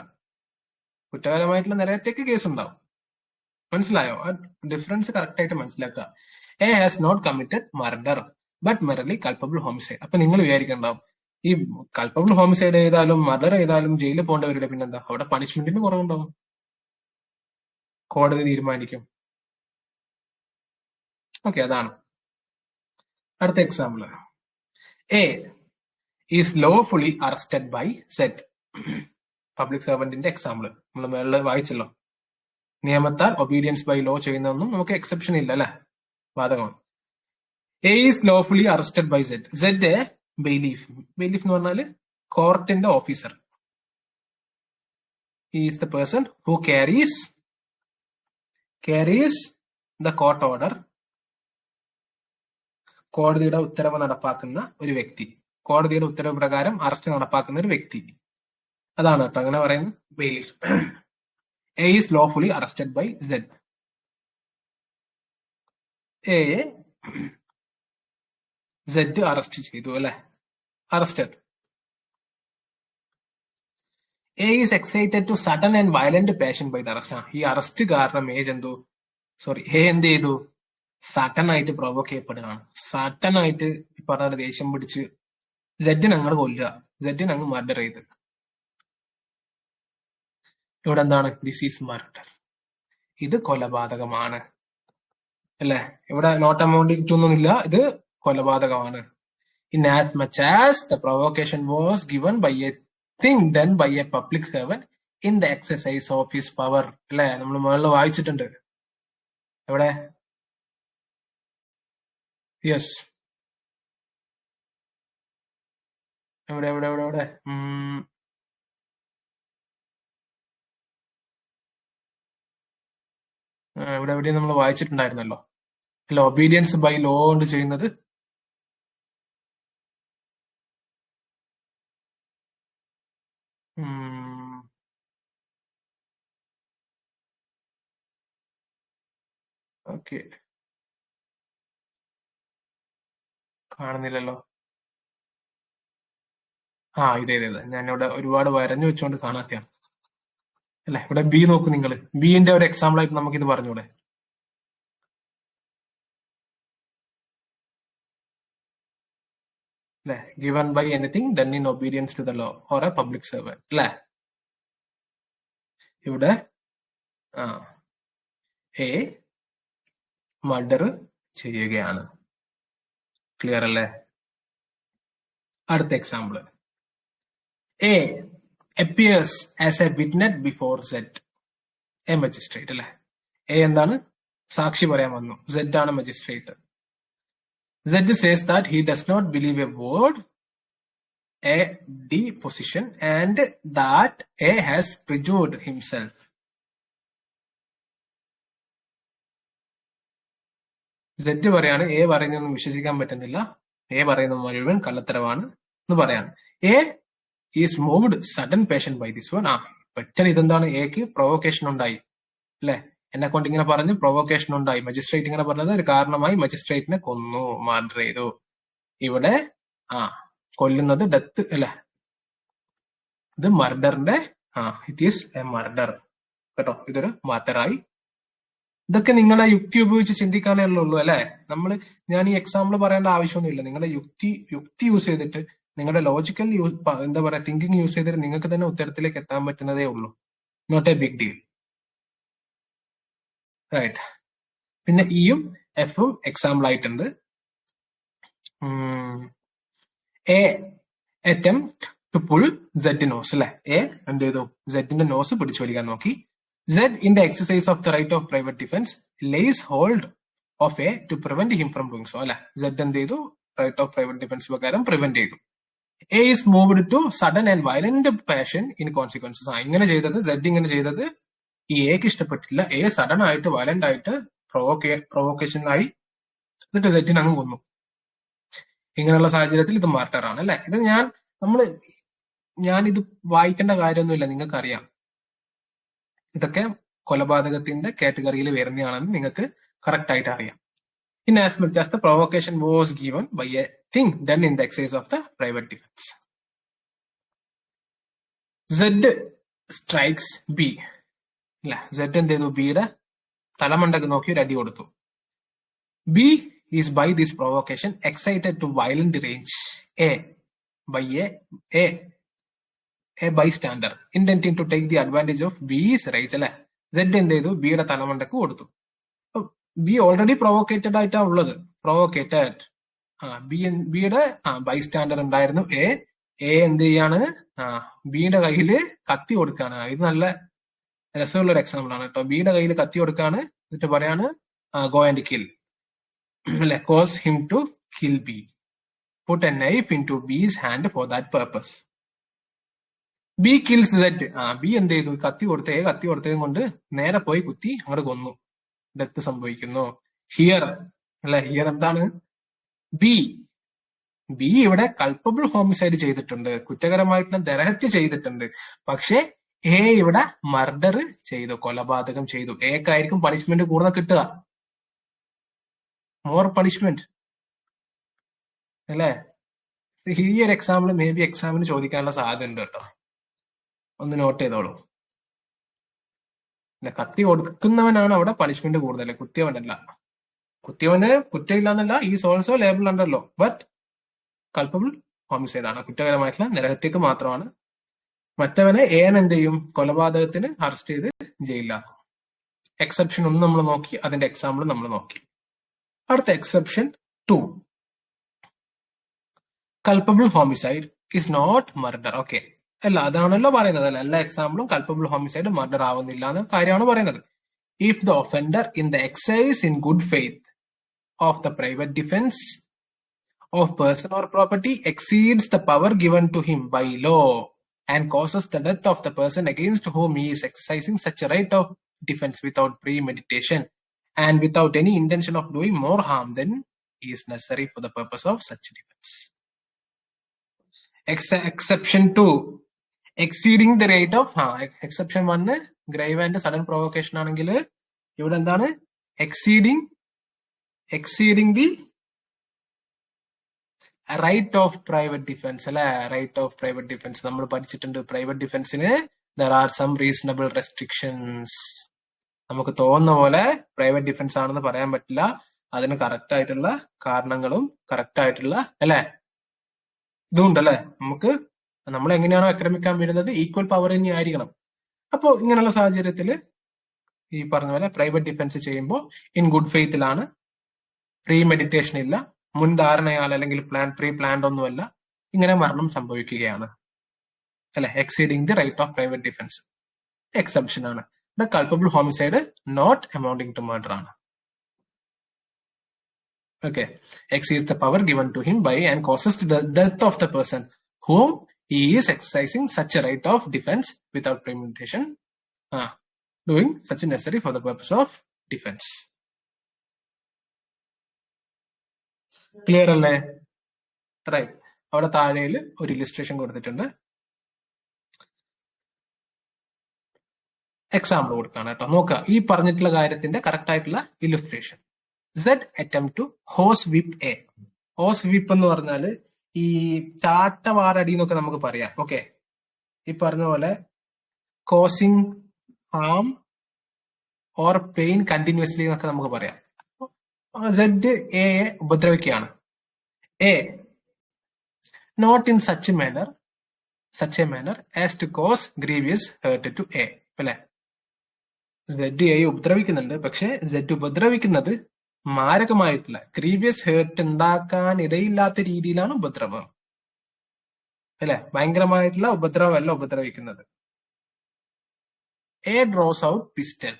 കുറ്റകരമായിട്ടുള്ള നരഹത്യക്ക് കേസ് ഉണ്ടാവും. മനസ്സിലായോ? ഡിഫറൻസ് കറക്റ്റ് ആയിട്ട് മനസ്സിലാക്കുക. A has not committed murder but merely culpable homicide. അപ്പൊ നിങ്ങൾ വിചാരിക്കണ്ടാവും, ഈ കൾപ്പബിൾ ഹോമിസൈഡ് ചെയ്താലും മർഡർ ചെയ്താലും ജയിലിൽ പോകേണ്ടി വരില്ല, പിന്നെന്താ അവിടെ പണിഷ്മെന്റിന് കുറവുണ്ടാവും. കോടതി തീരുമാനിക്കും. ഓക്കെ, അതാണ്. അടുത്ത example, A is lawfully arrested by Z. Public സർവന്റിന്റെ എക്സാമ്പിൾ നമ്മൾ മേളിൽ വായിച്ചല്ലോ. നിയമത്താൽ ഒബീഡിയൻസ് ബൈ ലോ ചെയ്യുന്നതൊന്നും നമുക്ക് എക്സെപ്ഷൻ ഇല്ല അല്ലെ, ബാധകമാണ്. A is lawfully arrested by Z. Z bailiff. Bailiff എന്ന് പറഞ്ഞാൽ കോർട്ടിന്റെ officer. He is the person who carries the court order. കോടതിയുടെ ഉത്തരവ് നടപ്പാക്കുന്ന ഒരു വ്യക്തി. കോടതിയുടെ ഉത്തരവ് പ്രകാരം അറസ്റ്റ് നടപ്പാക്കുന്ന ഒരു വ്യക്തി. അതാണ് കേട്ടോ അങ്ങനെ പറയുന്നത് bailiff. A is lawfully arrested by Z. A Z arrest ചെയ്തു അല്ലെ, arrested. A is excited to sudden and violent passion by the arrest. ഈ അറസ്റ്റ് കാരണം എ എന്ത് ചെയ്തു? സഡൻ ആയിട്ട് പ്രൊവോക്ക് ചെയ്യപ്പെടുകയാണ്. സഡൻ ആയിട്ട് പറഞ്ഞ ദേഷ്യം പിടിച്ച് സെഡിനെ അങ്ങോട്ട് കൊല്ലുക, സെഡിനെ അങ്ങ് മർഡർ ചെയ്ത്. ഇവിടെ എന്താണ്? This is murder. ഇത് കൊലപാതകമാണ് അല്ലെ. ഇവിടെ നോട്ട് അമൗണ്ടിങ് ടു ഒന്നുമില്ല, ഇത് കൊലപാതകമാണ്. Inasmuch as the provocation was given by a thing done by a public servant in the exercise of his power. അല്ലെ, നമ്മൾ മുകളിൽ വായിച്ചിട്ടുണ്ട്. എവിടെ? യെസ്, എവിടെ എവിടെ എവിടെ എവിടെ ഇവിടെ എവിടെയും നമ്മൾ വായിച്ചിട്ടുണ്ടായിരുന്നല്ലോ അല്ല, ഒബീഡിയൻസ് ബൈ ലോ കൊണ്ട് ചെയ്യുന്നത്. ഓക്കെ, കാണുന്നില്ലല്ലോ. ഇതേ ഞാനിവിടെ ഒരുപാട് വരഞ്ഞു വെച്ചുകൊണ്ട് കാണാത്തയാണ് അല്ലെ. ഇവിടെ ബി നോക്കൂ നിങ്ങൾ. ബിന്റെ ഒരു എക്സാമ്പിൾ ആയിട്ട് നമുക്കിത് പറഞ്ഞൂടെ? അല്ലെ, given by anything done in obedience to the law or a public servant അല്ലെ. ഇവിടെ എ മർഡർ ചെയ്യുകയാണ്. ക്ലിയർ അല്ലേ? അടുത്ത example, A appears as a witness before Z a magistrate അല്ലെ. എ എന്താണ്? സാക്ഷി പറയാൻ വന്നു. സെഡ് ആണ് magistrate. Z says that he does not believe a word a deposition and that A has perjured himself. Z പറയാണ് A പറയുന്നതൊന്നും വിശ്വസിക്കാൻ പറ്റുന്നില്ല, എ പറയുന്ന മുഴുവൻ കള്ളത്തരമാണ് എന്ന് പറയാണ്. A is moved sudden passion by this one. പെട്ടെന്ന് ഇതെന്താണ്? എക്ക് പ്രൊവോക്കേഷൻ ഉണ്ടായി അല്ലെ. എന്നെ കൊണ്ട് ഇങ്ങനെ പറഞ്ഞു, പ്രൊവോക്കേഷൻ ഉണ്ടായി. മജിസ്ട്രേറ്റ് ഇങ്ങനെ പറഞ്ഞത് ഒരു കാരണമായി മജിസ്ട്രേറ്റിനെ കൊന്നു, മർഡർ ചെയ്തു. ഇവിടെ കൊല്ലുന്നത് ഡെത്ത് അല്ലെ. ഇത് മർഡറിന്റെ ഇറ്റ് ഈസ് എ മർഡർ കേട്ടോ. ഇതൊരു മർഡറായി. ഇതൊക്കെ നിങ്ങളെ യുക്തി ഉപയോഗിച്ച് ചിന്തിക്കാനേ ഉള്ളൂ അല്ലെ. ഞാൻ ഈ എക്സാമ്പിൾ പറയേണ്ട ആവശ്യമൊന്നുമില്ല. നിങ്ങളുടെ യുക്തി യൂസ് ചെയ്തിട്ട്, നിങ്ങളുടെ ലോജിക്കൽ എന്താ പറയാ തിങ്കിങ് യൂസ് ചെയ്തിട്ട് നിങ്ങൾക്ക് തന്നെ ഉത്തരത്തിലേക്ക് എത്താൻ പറ്റുന്നതേ ഉള്ളൂ. Not a big deal, right. പിന്നെ ഇയും എഫും എക്സാമ്പിൾ ആയിട്ടുണ്ട്. A attempt to pull Z nose അല്ലെ. എ എന്ത് ചെയ്തു? സെഡിന്റെ നോസ് പിടിച്ചു വലിക്കാൻ നോക്കി. Z in the exercise of the right of private defense lays hold of A to prevent him from doing so. അല്ലെ, Z എന്ത് ചെയ്തു? റൈറ്റ് ഓഫ് പ്രൈവറ്റ് ഡിഫൻസ് പ്രകാരം പ്രിവെന്റ് ചെയ്തു. A is moved to sudden and violent passion in consequences. ഇങ്ങനെ ചെയ്തത്, Z ഇങ്ങനെ ചെയ്തത് ഈ എക്ക് ഇഷ്ടപ്പെട്ടില്ല. എ സഡൻ ആയിട്ട് വയലന്റ് ആയിട്ട് പ്രൊവോക്കേഷനായി എന്നിട്ട് സെറ്റിനെ അങ്ങ് കൊന്നു. ഇങ്ങനെയുള്ള സാഹചര്യത്തിൽ ഇത് മർഡർ ആണ് അല്ലെ. ഇത് ഞാനിത് വായിക്കേണ്ട കാര്യമൊന്നുമില്ല, നിങ്ങൾക്കറിയാം. ഇതൊക്കെ കൊലപാതകത്തിന്റെ കാറ്റഗറിയിൽ വരുന്നതാണെന്ന് നിങ്ങൾക്ക് കറക്റ്റ് ആയിട്ട് അറിയാം. In as much as the provocation was given by a thing done in the exercise of the private defense. Z strikes B. Z എന്ത് ചെയ്തു? ബിയുടെ തലമണ്ടക്ക് നോക്കി ഒരു അടി കൊടുത്തു. B is by this provocation excited to violent rage A by a bystander intending to take the advantage of B's rage അല്ലെ. Z എന്ത് ചെയ്തു? ബിയുടെ തലമണ്ടക്ക് കൊടുത്തു. ബി ഓൾറെഡി പ്രൊവോക്കേറ്റഡ് ആയിട്ടാ ഉള്ളത്. പ്രൊവോക്കേറ്റഡ്. ബിയുടെ ബൈസ്റ്റാൻഡർ ഉണ്ടായിരുന്നു എ. എന്ത് ചെയ്യാണ്? ബിയുടെ കയ്യില് കത്തി കൊടുക്കാണ്. ഇത് നല്ല രസമുള്ള ഒരു എക്സാമ്പിൾ ആണ് കേട്ടോ. ബിയുടെ കയ്യിൽ കത്തി കൊടുക്കാണ്, എന്നിട്ട് പറയാണ് ഗോ ആൻഡ് കിൽ, അല്ലെ, cause him to kill B, put a knife into B's hand for that purpose. B kills that. B എന്ത് ചെയ്തു? കത്തി കൊടുത്തതും കൊണ്ട് നേരെ പോയി കുത്തി അങ്ങോട്ട് കൊന്നു. ഡെത്ത് സംഭവിക്കുന്നു. ഹിയർ, അല്ലെ, ഹിയർ എന്താണ്? ബി ഇവിടെ കൾപ്പബിൾ ഹോമിസൈഡ് ചെയ്തിട്ടുണ്ട്, കുറ്റകരമായിട്ടുള്ള നരഹത്യ ചെയ്തിട്ടുണ്ട്. പക്ഷെ എ ഇവിടെ മർഡർ ചെയ്തു, കൊലപാതകം ചെയ്തു. എക്കായിരിക്കും പണിഷ്മെന്റ് കൂടുതൽ കിട്ടുക, മോർ പണിഷ്മെന്റ്, അല്ലെ? ഈ ഒരു എക്സാമ്പിൾ മേ ബി എക്സാമിന് ചോദിക്കാനുള്ള സാധ്യത ഉണ്ട് കേട്ടോ, ഒന്ന് നോട്ട് ചെയ്തോളൂ. കത്തി കൊടുക്കുന്നവനാണ് അവിടെ പണിഷ്മെന്റ് കൂടുതൽ, കുത്തിയവനല്ല. കുത്തിയവന് കുറ്റമില്ല എന്നല്ല, ഈസ് ഓൾസോ ലേബിൾ ഉണ്ടല്ലോ, ബട്ട് കൾപ്പബിൾ ഹോമിസൈഡ് ആണ്, കുറ്റകരമായിട്ടുള്ള നരഹത്യക്ക് മാത്രമാണ്. മറ്റവനെ എന്ത് ചെയ്യും? കൊലപാതകത്തിന് അറസ്റ്റ് ചെയ്ത് ജയിലിലാക്കും. എക്സെപ്ഷൻ 1 നമ്മൾ നോക്കി, അതിന്റെ എക്സാമ്പിൾ നമ്മൾ നോക്കി. അടുത്ത exception 2, culpable homicide is not murder. Okay, അല്ല, അതാണല്ലോ പറയുന്നത്, അല്ല, എല്ലാ എക്സാമ്പിളും കൾപ്പബിൾ ഹോമിസൈഡ് മർഡർ ആവുന്നില്ല എന്ന കാര്യമാണ് പറയുന്നത്. If the offender in the excise in good faith of the private defence of person or property exceeds the power given to him by law and causes the death of the person against whom he is exercising such a right of defense without premeditation and without any intention of doing more harm than is necessary for the purpose of such defense. Exception 2, exceeding the rate of exception 1 grave and sudden provocation ആണെങ്കിൽ ഇവിടെ എന്താണ്? exceeding the right of private defence, അല്ലെ? Right of private defence നമ്മൾ പഠിച്ചിട്ടുണ്ട്. Private ഡിഫൻസിന് there are some reasonable restrictions. നമുക്ക് തോന്നുന്ന പോലെ പ്രൈവറ്റ് ഡിഫൻസ് ആണെന്ന് പറയാൻ പറ്റില്ല. അതിന് കറക്റ്റ് ആയിട്ടുള്ള കാരണങ്ങളും കറക്റ്റ് ആയിട്ടുള്ള, അല്ലെ, ഇതുണ്ടല്ലേ. നമ്മൾ എങ്ങനെയാണോ ആക്രമിക്കാൻ വരുന്നത് ഈക്വൽ പവർ തന്നെ ആയിരിക്കണം. അപ്പോ ഇങ്ങനെയുള്ള സാഹചര്യത്തിൽ ഈ പറഞ്ഞ പോലെ പ്രൈവറ്റ് ഡിഫൻസ് ചെയ്യുമ്പോൾ ഇൻ ഗുഡ് ഫെയ്ത്തിലാണ്, പ്രീ മെഡിറ്റേഷൻ ഇല്ല, മുൻധാരണയാൽ അല്ലെങ്കിൽ പ്രീ പ്ലാൻഡ് ഒന്നുമല്ല, ഇങ്ങനെ മരണം സംഭവിക്കുകയാണ്, അല്ലെ? Exceeding the right of private defence exception ആണ്. The culpable homicide not amounting to murder ആണ്. Okay, exceeds the power given to him by and causes the death of the person whom he is exercising such a right of defense without premeditation, doing such necessary for the purpose of defense. Clear അല്ലേ? Right. അവിടെ താഴെയിൽ ഒരു illustration കൊടുത്തിട്ടുണ്ട്, example കൊടുക്കാണ് കേട്ടോ. നോക്കുക, ഈ പറഞ്ഞിട്ടുള്ള കാര്യത്തിന്റെ കറക്റ്റ് ആയിട്ടുള്ള illustration. Z attempt to horsewhip A. Horsewhip എന്ന് പറഞ്ഞാല് ഈ ചാട്ടവാറടി എന്നൊക്കെ നമുക്ക് പറയാം. ഓക്കെ, ഈ പറഞ്ഞ പോലെ causing harm or pain continuously എന്നൊക്കെ നമുക്ക് പറയാം. സെഡ് എയെ ഉപദ്രവിക്കുകയാണ്. A not in such a manner as to cause grievous hurt to A, അല്ലെ? സെഡ് എയെ ഉപദ്രവിക്കുന്നുണ്ട്, പക്ഷെ സെഡ് ഉപദ്രവിക്കുന്നത് മാരകമായിട്ടുള്ള ഗ്രീവിയസ് ഹേർട്ട് ഉണ്ടാക്കാൻ ഇടയില്ലാത്ത രീതിയിലാണ് ഉപദ്രവം, അല്ലെ? ഭയങ്കരമായിട്ടുള്ള ഉപദ്രവമല്ല ഉപദ്രവിക്കുന്നത്. A draws out pistol.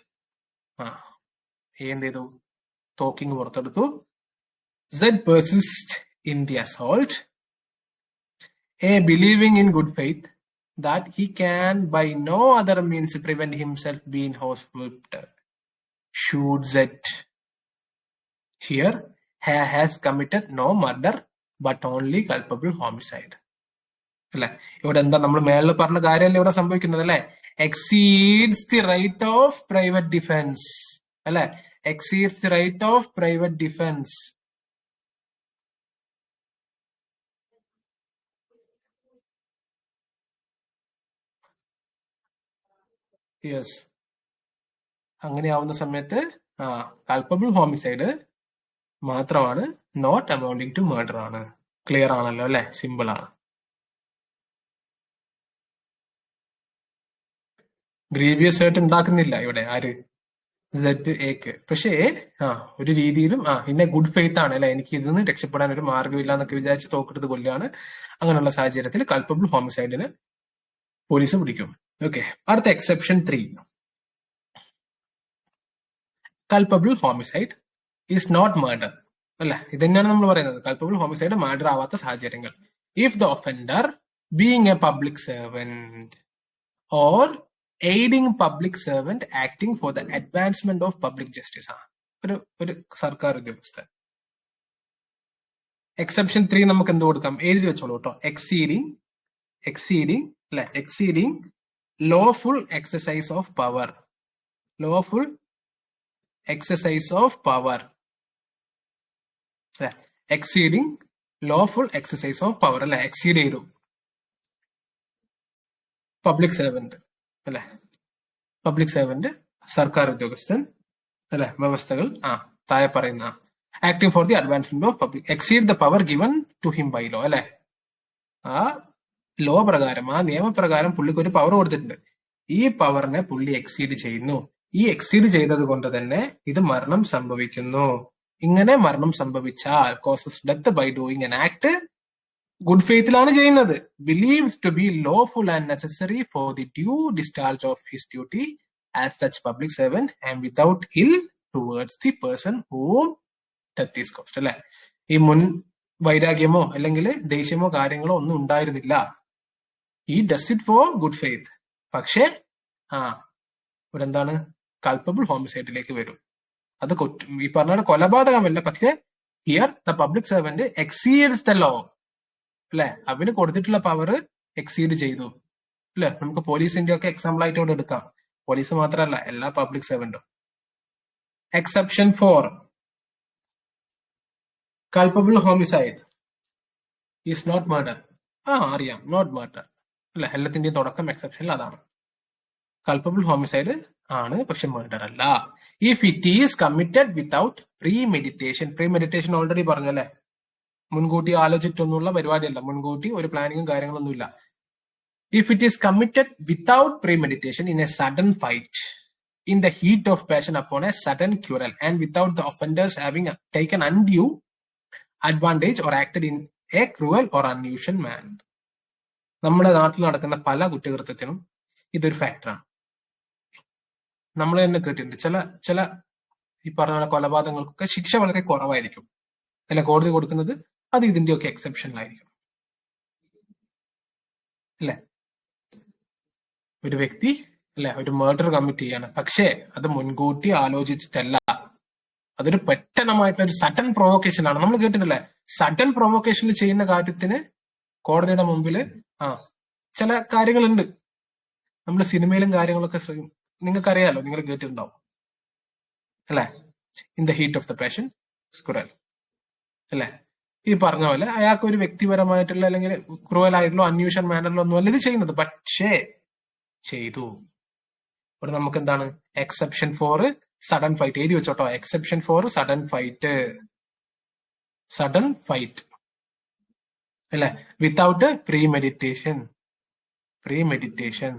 എന്ത് ചെയ്തു? തോക്കിങ് പുറത്തെടുത്തു. Z persist in the assault. A believing in good faith that he can by no other means prevent himself being horsewhipped should Z here has committed no murder but only culpable homicide. അല്ലെ? ഇവിടെ എന്താ നമ്മൾ മേളിൽ പറഞ്ഞ കാര്യമല്ലേ ഇവിടെ സംഭവിക്കുന്നത്, അല്ലെ? exceeds the right of private defense, അല്ലെ? exceeds the right of private defense. Yes, അങ്ങനെയാവുന്ന സമയത്ത് കൾപ്പബിൾ ഹോമിസൈഡ് മാത്രമാണ്, നോട്ട് അമൗണ്ടിങ് ടു മർഡർ ആണ്. ക്ലിയർ ആണല്ലോ, അല്ലെ? സിമ്പിൾ ആണ്. ഗ്രീവിയസ് ആയിട്ട് ഉണ്ടാക്കുന്നില്ല ഇവിടെ ആര് സെറ്റ് എക്ക്. പക്ഷേ ഒരു രീതിയിലും ഇന്നെ ഗുഡ് ഫെയ്ത്ത് ആണ് അല്ലെ, എനിക്ക് ഇതിൽ നിന്ന് രക്ഷപ്പെടാൻ ഒരു മാർഗ്ഗമില്ല എന്നൊക്കെ വിചാരിച്ച് തോക്കെടുത്ത് കൊല്ലുകയാണ്. അങ്ങനെയുള്ള സാഹചര്യത്തിൽ കൾപ്പബിൾ ഹോമിസൈഡിന് പോലീസ് പിടിക്കും. ഓക്കെ, അടുത്ത exception 3. Culpable homicide is not murder. അല്ല, ഇത് തന്നെയാണ് നമ്മൾ പറയുന്നത്. കൾപ്പബിൾ ഹോമിസൈഡ് മർഡർ ആവാത്ത സാഹചര്യങ്ങൾ. If the offender being A public servant or aiding public servant acting for the advancement of public justice. ഒരു സർക്കാർ ഉദ്യോഗസ്ഥൻ. എക്സെപ്ഷൻ 3 നമുക്ക് എന്ത് കൊടുക്കാം? എഴുതി വെച്ചോളൂ കേട്ടോ. എക്സീഡിങ് അല്ലെ, exceeding lawful exercise of power. Lawful exercise of power. Exceeding lawful exercise of power അല്ലെ, എക്സീഡ് ചെയ്തു. പബ്ലിക് സെർവന്റ് അല്ലെ, പബ്ലിക് സെർവന്റ് സർക്കാർ ഉദ്യോഗസ്ഥൻ അല്ലെ, വ്യവസ്ഥകൾ താഴെ പറയുന്ന acting for the advancement of public exceed the power given to him by law അല്ലെ. ആ ലോ പ്രകാരം, ആ നിയമപ്രകാരം പുള്ളിക്ക് ഒരു പവർ കൊടുത്തിട്ടുണ്ട്. ഈ പവറിനെ പുള്ളി എക്സീഡ് ചെയ്യുന്നു. ഈ എക്സീഡ് ചെയ്തത് കൊണ്ട് തന്നെ ഇത് മരണം സംഭവിക്കുന്നു. ഇങ്ങനെ മരണം സംഭവിച്ചാൽ causes death by doing an act good ഫെയ്ത്തിലാണ് ചെയ്യുന്നത്. Believed to be lawful and necessary for the due discharge of his duty as such public servant and without ill towards the person whom death is caused അല്ലെ. ഈ മുൻ വൈരാഗ്യമോ അല്ലെങ്കിൽ ദേഷ്യമോ കാര്യങ്ങളോ ഒന്നും ഉണ്ടായിരുന്നില്ല. ഈ does it for good faith. പക്ഷേ ഇവിടെ എന്താണ്? കൾപ്പബിൾ ഹോമിസൈഡിലേക്ക് വരും. അത് ഈ പറഞ്ഞ കൊലപാതകമല്ല. പക്ഷെ here the public servant exceeds the law അല്ലെ. അവന് കൊടുത്തിട്ടുള്ള പവർ എക്സീഡ് ചെയ്തു അല്ലെ. നമുക്ക് പോലീസിന്റെ ഒക്കെ എക്സാമ്പിൾ ആയിട്ട് ഇവിടെ എടുക്കാം. പോലീസ് മാത്രമല്ല, എല്ലാ പബ്ലിക് സെർവന്റും. Exception 4. Culpable homicide is not murder. അറിയാം, നോട്ട് മർഡർ അല്ലെ. എല്ലാത്തിന്റെയും തുടക്കം എക്സെപ്ഷനിൽ അതാണ്. കൾപ്പബിൾ ഹോമിസൈഡ് ആണ്, പക്ഷെ മർഡർ അല്ല. If it is committed without premeditation. Pre meditation already പറഞ്ഞു അല്ലെ, മുൻകൂട്ടി ആലോചിച്ചിട്ടൊന്നുമുള്ള പരിപാടിയല്ല, മുൻകൂട്ടി ഒരു പ്ലാനിങ്ങും കാര്യങ്ങളൊന്നും ഇല്ല. If it is committed without pre meditation in A sudden fight, in the heat of passion upon a sudden quarrel, and without the offenders having taken undue advantage or acted in a cruel or unusual manner. നമ്മുടെ നാട്ടിൽ നടക്കുന്ന പല കുറ്റകൃത്യത്തിനും ഇതൊരു ഫാക്ടറാണ്. നമ്മൾ തന്നെ കേട്ടിട്ടുണ്ട്, ചില ഈ പറഞ്ഞ കൊലപാതകങ്ങൾക്കൊക്കെ ശിക്ഷ വളരെ കുറവായിരിക്കും അല്ലെ കോടതി കൊടുക്കുന്നത്. അത് ഇതിന്റെയൊക്കെ എക്സെപ്ഷനിലായിരിക്കും അല്ലെ. ഒരു വ്യക്തി അല്ലെ ഒരു മർഡർ കമ്മിറ്റ് ചെയ്യാണ്, പക്ഷേ അത് മുൻകൂട്ടി ആലോചിച്ചിട്ടല്ല. അതൊരു പെട്ടെന്നമായിട്ടുള്ള ഒരു സഡൻ പ്രൊവോക്കേഷൻ ആണ്. നമ്മൾ കേട്ടിട്ടില്ലേ, സഡൻ പ്രൊവോക്കേഷനിൽ ചെയ്യുന്ന കാര്യത്തിന് കോടതിയുടെ മുമ്പിൽ ചില കാര്യങ്ങളുണ്ട്. നമ്മൾ സിനിമയിലും കാര്യങ്ങളൊക്കെ നിങ്ങൾക്കറിയാലോ, നിങ്ങൾ കേട്ടിട്ടുണ്ടാവും അല്ലെ. In the heat of the passion cruel അല്ലെ. ഈ പറഞ്ഞ പോലെ അയാൾക്ക് ഒരു വ്യക്തിപരമായിട്ടുള്ള അല്ലെങ്കിൽ ക്രൂവൽ ആയിട്ടുള്ള അൺയൂഷ്വൽ മാനറിലോ ഒന്നും അല്ല ഇത് ചെയ്യുന്നത്, പക്ഷേ ചെയ്തു. ഇവിടെ നമുക്ക് എന്താണ്? എക്സെപ്ഷൻ 4 സഡൻ ഫൈറ്റ് എഴുതി വെച്ചോട്ടോ. Exception 4 sudden fight. Sudden fight അല്ലെ, without premeditation. Premeditation,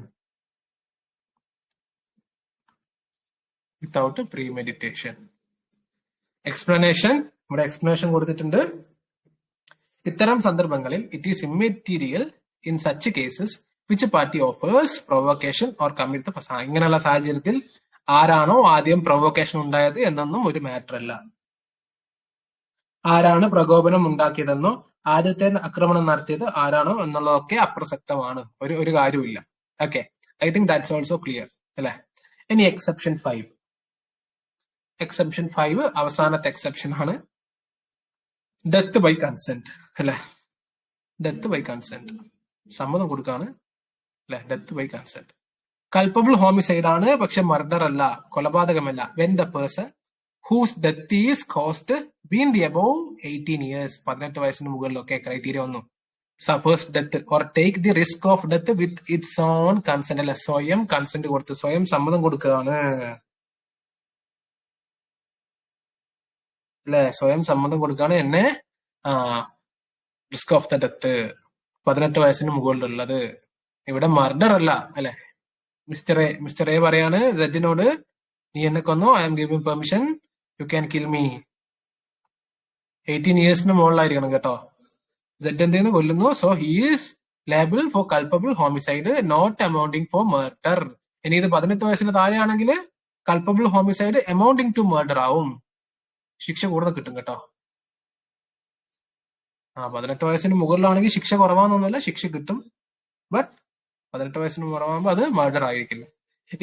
without premeditation. Explanation, ഇവിടെ എക്സ്പ്ലനേഷൻ കൊടുത്തിട്ടുണ്ട്. ഇത്തരം സന്ദർഭങ്ങളിൽ it is immaterial in such cases which party offers provocation or commit the first. ഇങ്ങനെയുള്ള സാഹചര്യത്തിൽ ആരാണോ ആദ്യം പ്രൊവോക്കേഷൻ ഉണ്ടായത് എന്നൊന്നും ഒരു മാറ്റർ അല്ല. ആരാണ് പ്രകോപനം ഉണ്ടാക്കിയതെന്നോ ആദ്യത്തെ ആക്രമണം നടത്തിയത് ആരാണോ എന്നുള്ളതൊക്കെ അപ്രസക്തമാണ്. ഒരു കാര്യമില്ല. Okay, I think that's also clear അല്ലെ. ഇനി എക്സെപ്ഷൻ 5. എക്സെപ്ഷൻ 5 അവസാനത്തെ എക്സെപ്ഷൻ ആണ്. ഡെത്ത് ബൈ കൺസെന്റ് അല്ലെ. ഡെത്ത് ബൈ കൺസെന്റ്, സമ്മതം കൊടുക്കാണ് അല്ലെ. Death by consent culpable homicide ആണ്, പക്ഷെ മർഡർ അല്ല, കൊലപാതകമല്ല. When the person whose death is caused been the above 18 years, 18 വയസ്സിന് മുകളിലൊക്കെ ക്രൈറ്റീരിയ വന്നു. Suffers death or take the risk of death with its own consent അല്ലെ. സ്വയം കൺസെന്റ് കൊടുത്ത്, സ്വയം സമ്മതം കൊടുക്കുകയാണ് അല്ലെ. സ്വയം സമ്മതം കൊടുക്കുകയാണ് എന്നെ റിസ്ക് ഓഫ് ദ ഡെത്ത് 18 വയസ്സിന് മുകളിലുള്ളത്. ഇവിടെ മർഡർ അല്ല അല്ലെ. മിസ്റ്റർ എ പറയാണ് സെഡിനോട്, നീ എന്നെ കൊന്നു, I'm giving permission, you can kill me. 18 ഇയേഴ്സിന് മുകളിലായിരിക്കണം കേട്ടോ. സെഡ് എന്തെന്ന് കൊല്ലുന്നു. So he's liable for culpable homicide not amounting for murder. ഇനി ഇത് 18 വയസ്സിന് താഴെയാണെങ്കിൽ culpable homicide amounting to murder ആവും, ശിക്ഷ കൂടുതൽ കിട്ടും കേട്ടോ. 18 വയസ്സിന് മുകളിലാണെങ്കിൽ ശിക്ഷ കുറവാന്നൊന്നുമല്ല, ശിക്ഷ കിട്ടും. ബട്ട് 18 വയസ്സിന് കുറവാകുമ്പോൾ അത് മർഡർ ആയിരിക്കില്ല.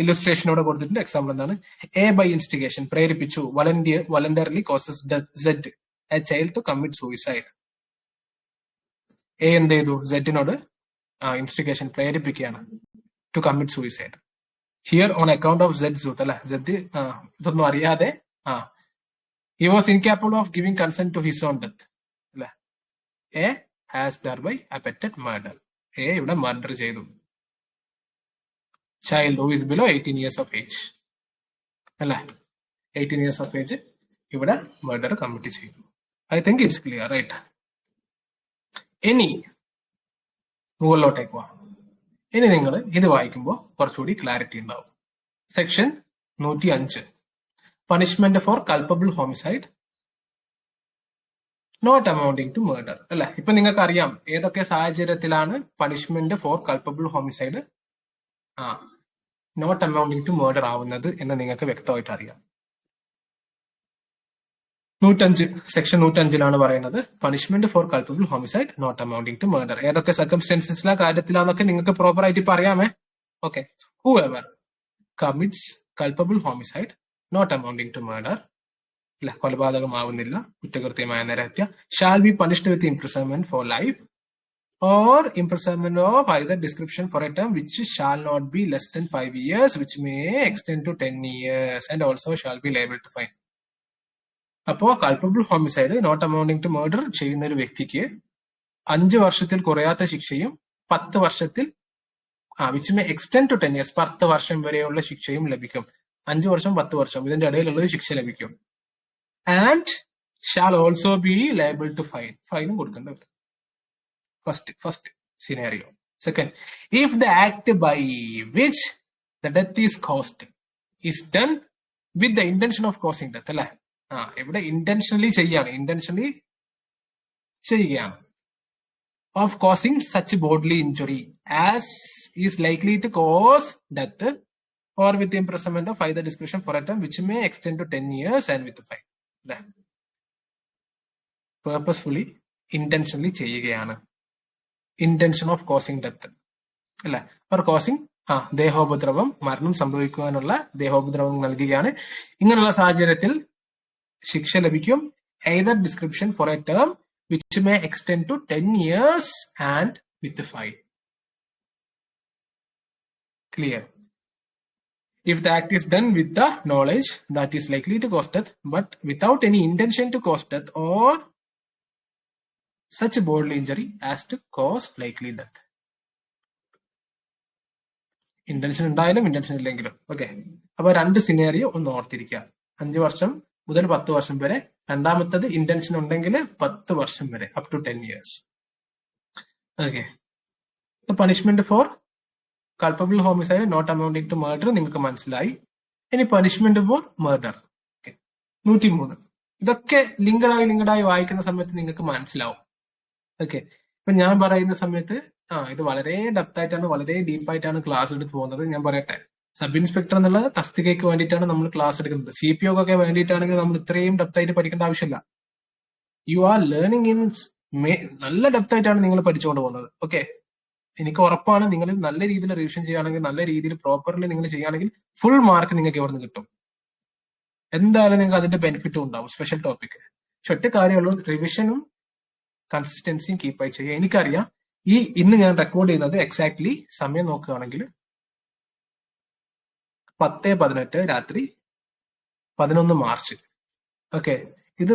ഇല്ലുസ്ട്രേഷനോടെ കൊടുത്തിട്ടുണ്ട്. എക്സാമ്പിൾ എന്താണ്? എ ബൈ ഇൻസ്റ്റിഗേഷൻ, പ്രേരിപ്പിച്ചു, voluntarily causes Z a child to commit suicide. A എന്ത് ചെയ്തു? സെഡിനോട് ഇൻസ്റ്റിഗേഷൻ, പ്രേരിപ്പിക്കുകയാണ്, to commit suicide. Here on account of Z youth, അല്ലെ, സെഡ് ഇതൊന്നും അറിയാതെ he was incapable of giving consent to his own death. അല്ലെ, A has thereby abetted murder. A ഇവിടെ murder ചെയ്തു. Child who is below 18 years of age, അല്ലെ, 18 years of age ഇവിടെ murder commit ചെയ്തു. I think it's clear, right? ഇനി മുകളിലോട്ടേക്ക് പോവാം. ഇനി നിങ്ങൾ ഇത് വായിക്കുമ്പോൾ കുറച്ചുകൂടി ക്ലാരിറ്റി ഉണ്ടാവും. Section 105, punishment for culpable homicide not amounting to murder, അല്ലെ. ഇപ്പൊ നിങ്ങൾക്ക് അറിയാം ഏതൊക്കെ സാഹചര്യത്തിലാണ് punishment for culpable homicide not amounting to murder ആവുന്നത് എന്ന് നിങ്ങൾക്ക് വ്യക്തമായിട്ട് അറിയാം. 105, സെക്ഷൻ 105 പറയുന്നത് punishment for culpable homicide not amounting to murder. ഏതൊക്കെ സർക്കംസ്റ്റൻസസിലെ കാര്യത്തിലാന്നൊക്കെ നിങ്ങൾക്ക് പ്രോപ്പർ ആയിട്ട് ഇപ്പൊ അറിയാമേ. Okay. whoever commits culpable homicide not amounting to murder, അല്ല, കൊലപാതകമാവുന്നില്ല, കുറ്റകൃത്യമായ നരഹത്യ, shall be punished with imprisonment for life or imprisonment of either description for a term which shall not be less than 5 years, which may extend to 10 years, and also shall be liable to fine. അപ്പോ culpable homicide not amounting to murder ചെയ്യുന്ന ഒരു വ്യക്തിക്ക് 5 വർഷത്തിൽ കുറയാത്ത ശിക്ഷയും 10 വർഷത്തിൽ which may extend to 10 years, 10 വർഷം വരെയുള്ള ശിക്ഷയും ലഭിക്കും. 5 വർഷം 10 വർഷം ഇതിന്റെ ഇടയിലുള്ള ശിക്ഷ ലഭിക്കും. And shall also be liable to fine, ഫൈനും കൊടുക്കേണ്ടത്. First scenario. Second, if the act by which the death is caused is done with the intention of causing death, അല്ലെ. ഇവിടെ ഇന്റൻഷനലി ചെയ്യുകയാണ്. of causing such bodily injury as is likely to cause death or with imprisonment of either discretion for a term which may extend to 10 years and with fine. Purposefully, intentionally ചെയ്യുകയാണ്. Intention of causing death, അല്ലെ, or causing ദേഹോപദ്രവം, മരണം സംഭവിക്കുവാനുള്ള ദേഹോപദ്രവം നൽകുകയാണ്. ഇങ്ങനെയുള്ള സാഹചര്യത്തിൽ ശിക്ഷ ലഭിക്കും. either description for a term which may extend to 10 years and with the fine. Clear? If the act is done with the knowledge that is likely to cause death, but without any intention to cause death or such bodily injury as to cause likely death. Intention ഉണ്ടായാലും intention ഇല്ലെങ്കിലും. Okay. അപ്പൊ 2 scenario ഒന്ന് ഓർത്തിരിക്കുക. 5 വർഷം മുതൽ 10 വർഷം വരെ. രണ്ടാമത്തത് ഇന്റൻഷൻ ഉണ്ടെങ്കിൽ 10 വർഷം വരെ, up to 10 years. Okay. Punishment for culpable homicide not amounting to murder നിങ്ങൾക്ക് മനസ്സിലായി. ഇനി പണിഷ്മെന്റ് ഫോർ മർഡർ. 103. ഇതൊക്കെ ലിങ്കഡായി വായിക്കുന്ന സമയത്ത് നിങ്ങൾക്ക് മനസ്സിലാവും. ഓക്കെ. ഇപ്പൊ ഞാൻ പറയുന്ന സമയത്ത് ഇത് വളരെ ഡെപ്ത് ആയിട്ടാണ്, വളരെ ഡീപ്പായിട്ടാണ് ക്ലാസ് എടുത്ത് പോകുന്നത്. ഞാൻ പറയട്ടെ, സബ് ഇൻസ്പെക്ടർ എന്നുള്ള തസ്തികയ്ക്ക് വേണ്ടിയിട്ടാണ് നമ്മൾ ക്ലാസ് എടുക്കുന്നത്. CPO ഒക്കെ വേണ്ടിയിട്ടാണെങ്കിൽ നമ്മൾ ഇത്രയും ഡെപ്ത് ആയിട്ട് പഠിക്കേണ്ട ആവശ്യമില്ല. യു ആർ ലേണിംഗ് ഇൻ നല്ല ഡെപ്ത് ആയിട്ടാണ് നിങ്ങൾ പഠിച്ചുകൊണ്ട് പോകുന്നത്. ഓക്കെ. എനിക്ക് ഉറപ്പാണ് നിങ്ങൾ നല്ല രീതിയിൽ റിവിഷൻ ചെയ്യുകയാണെങ്കിൽ, നല്ല രീതിയിൽ പ്രോപ്പർലി നിങ്ങൾ ചെയ്യുകയാണെങ്കിൽ ഫുൾ മാർക്ക് നിങ്ങൾക്ക് ഇവിടെ നിന്ന് കിട്ടും. എന്തായാലും നിങ്ങൾക്ക് അതിന്റെ ബെനിഫിറ്റും ഉണ്ടാവും. Special topic. പക്ഷെ ഒറ്റ കാര്യമുള്ളൂ, റിവിഷനും കൺസിസ്റ്റൻസിയും കീപ്പായി ചെയ്യുക. എനിക്കറിയാം ഇന്ന് ഞാൻ റെക്കോർഡ് ചെയ്യുന്നത് എക്സാക്ട്ലി സമയം നോക്കുകയാണെങ്കിൽ 10:18 രാത്രി 11 മാർച്ച്. ഓക്കെ. ഇത്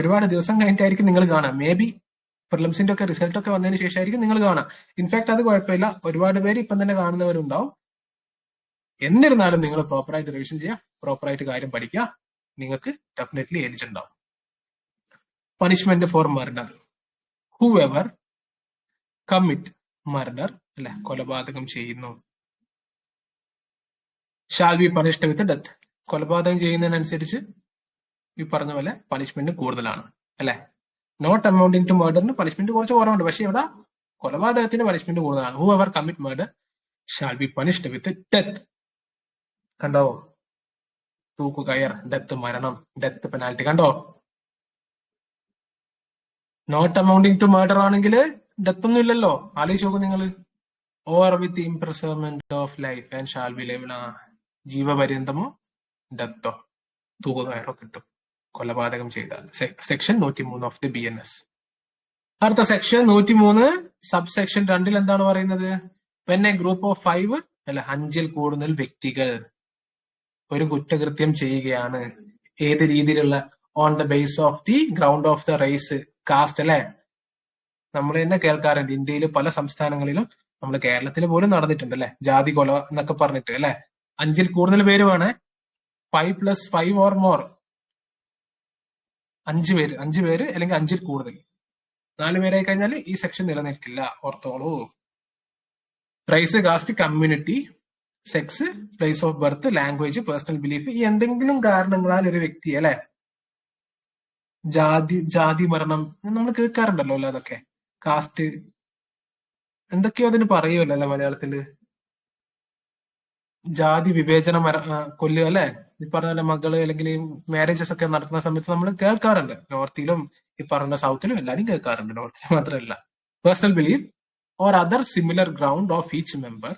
ഒരുപാട് ദിവസം കഴിഞ്ഞിട്ടായിരിക്കും നിങ്ങൾ കാണാം. മേ ബി പ്രിലിംസിന്റെ ഒക്കെ റിസൾട്ട് ഒക്കെ വന്നതിന് ശേഷമായിരിക്കും നിങ്ങൾ കാണാം. ഇൻഫാക്ട് അത് കുഴപ്പമില്ല, ഒരുപാട് പേര് ഇപ്പം തന്നെ കാണുന്നവരുണ്ടാവും. എന്നിരുന്നാലും നിങ്ങൾ പ്രോപ്പറായിട്ട് റിവിഷൻ ചെയ്യുക, പ്രോപ്പറായിട്ട് കാര്യം പഠിക്കുക, നിങ്ങൾക്ക് ഡെഫിനറ്റ്ലി ഏജ് ഉണ്ടാവും. Punishment for murder. whoever commit murder, അല്ലെ, കൊലപാതകം ചെയ്യുന്നു, shall be punished with death. കൊലപാതകം ചെയ്യുന്നതിനനുസരിച്ച് ഈ പറഞ്ഞ പോലെ പണിഷ്മെന്റ് കൂടുതലാണ് അല്ലെ. നോട്ട് അമൗണ്ടിങ് ടു മർഡറിന് പണിഷ്മെന്റ് കുറച്ച് കുറവുണ്ട്, പക്ഷെ ഇവിടെ കൊലപാതകത്തിന് പണിഷ്മെന്റ് കൂടുതലാണ്. Who ever commit murder shall be punished with death. കണ്ടോ, തൂക്കുകയർ, ഡെത്ത് മരണം, ഡെത്ത് പെനാൽറ്റി. കണ്ടോ, നോട്ട് അമൗണ്ടിങ് ടു മർഡർ ആണെങ്കിൽ ഡെത്ത് ഒന്നും ഇല്ലല്ലോ. ആലോചിച്ച് നോക്കും നിങ്ങൾ. Or with imprisonment of life and shall be liable. ജീവപര്യന്തമോ ഡെത്തോ തൂക്കുകയറോ കിട്ടും കൊലപാതകം ചെയ്താൽ. Section 103 of the BNS. അടുത്ത സെക്ഷൻ 103 സബ് സെക്ഷൻ 2 എന്താണ് പറയുന്നത്? വെൻ എ ഗ്രൂപ്പ് ഓഫ് 5 അല്ല 5-ൽ കൂടുതൽ വ്യക്തികൾ ഒരു കുറ്റകൃത്യം ചെയ്യുകയാണ്. ഏത് രീതിയിലുള്ള? On the base of the ground of the race, caste അല്ലെ. നമ്മൾ തന്നെ കേൾക്കാറുണ്ട് ഇന്ത്യയിൽ പല സംസ്ഥാനങ്ങളിലും, നമ്മൾ കേരളത്തിൽ പോലും നടന്നിട്ടുണ്ട് അല്ലെ, ജാതി കൊല എന്നൊക്കെ പറഞ്ഞിട്ട് അല്ലെ. 5-ൽ കൂടുതൽ പേര് വേണേ, 5 + 5 ഓർ മോർ, 5 പേര് അല്ലെങ്കിൽ 5-ൽ കൂടുതൽ. 4 പേരായി കഴിഞ്ഞാൽ ഈ സെക്ഷൻ നിലനിൽക്കില്ല, ഓർത്തോളൂ. Race, caste, community, sex, place of birth, language, personal belief, ഈ എന്തെങ്കിലും കാരണങ്ങളാൽ ഒരു വ്യക്തി അല്ലെ, ജാതി മരണം നമ്മൾ കേൾക്കാറുണ്ടല്ലോ അല്ലെ. അതൊക്കെ കാസ്റ്റ് എന്തൊക്കെയോ അതിന് പറയുമല്ലോ അല്ലെ മലയാളത്തില്. ജാതി വിവേചന കൊല്ലുക അല്ലെ. ഈ പറഞ്ഞ പോലെ മകള് അല്ലെങ്കിൽ മാരേജസ് ഒക്കെ നടക്കുന്ന സമയത്ത് നമ്മൾ കേൾക്കാറുണ്ട്. നോർത്തിലും ഈ പറഞ്ഞ സൗത്തിലും എല്ലാവരും കേൾക്കാറുണ്ട്, നോർത്തിൽ മാത്രമല്ല. Personal belief or other similar ground of each member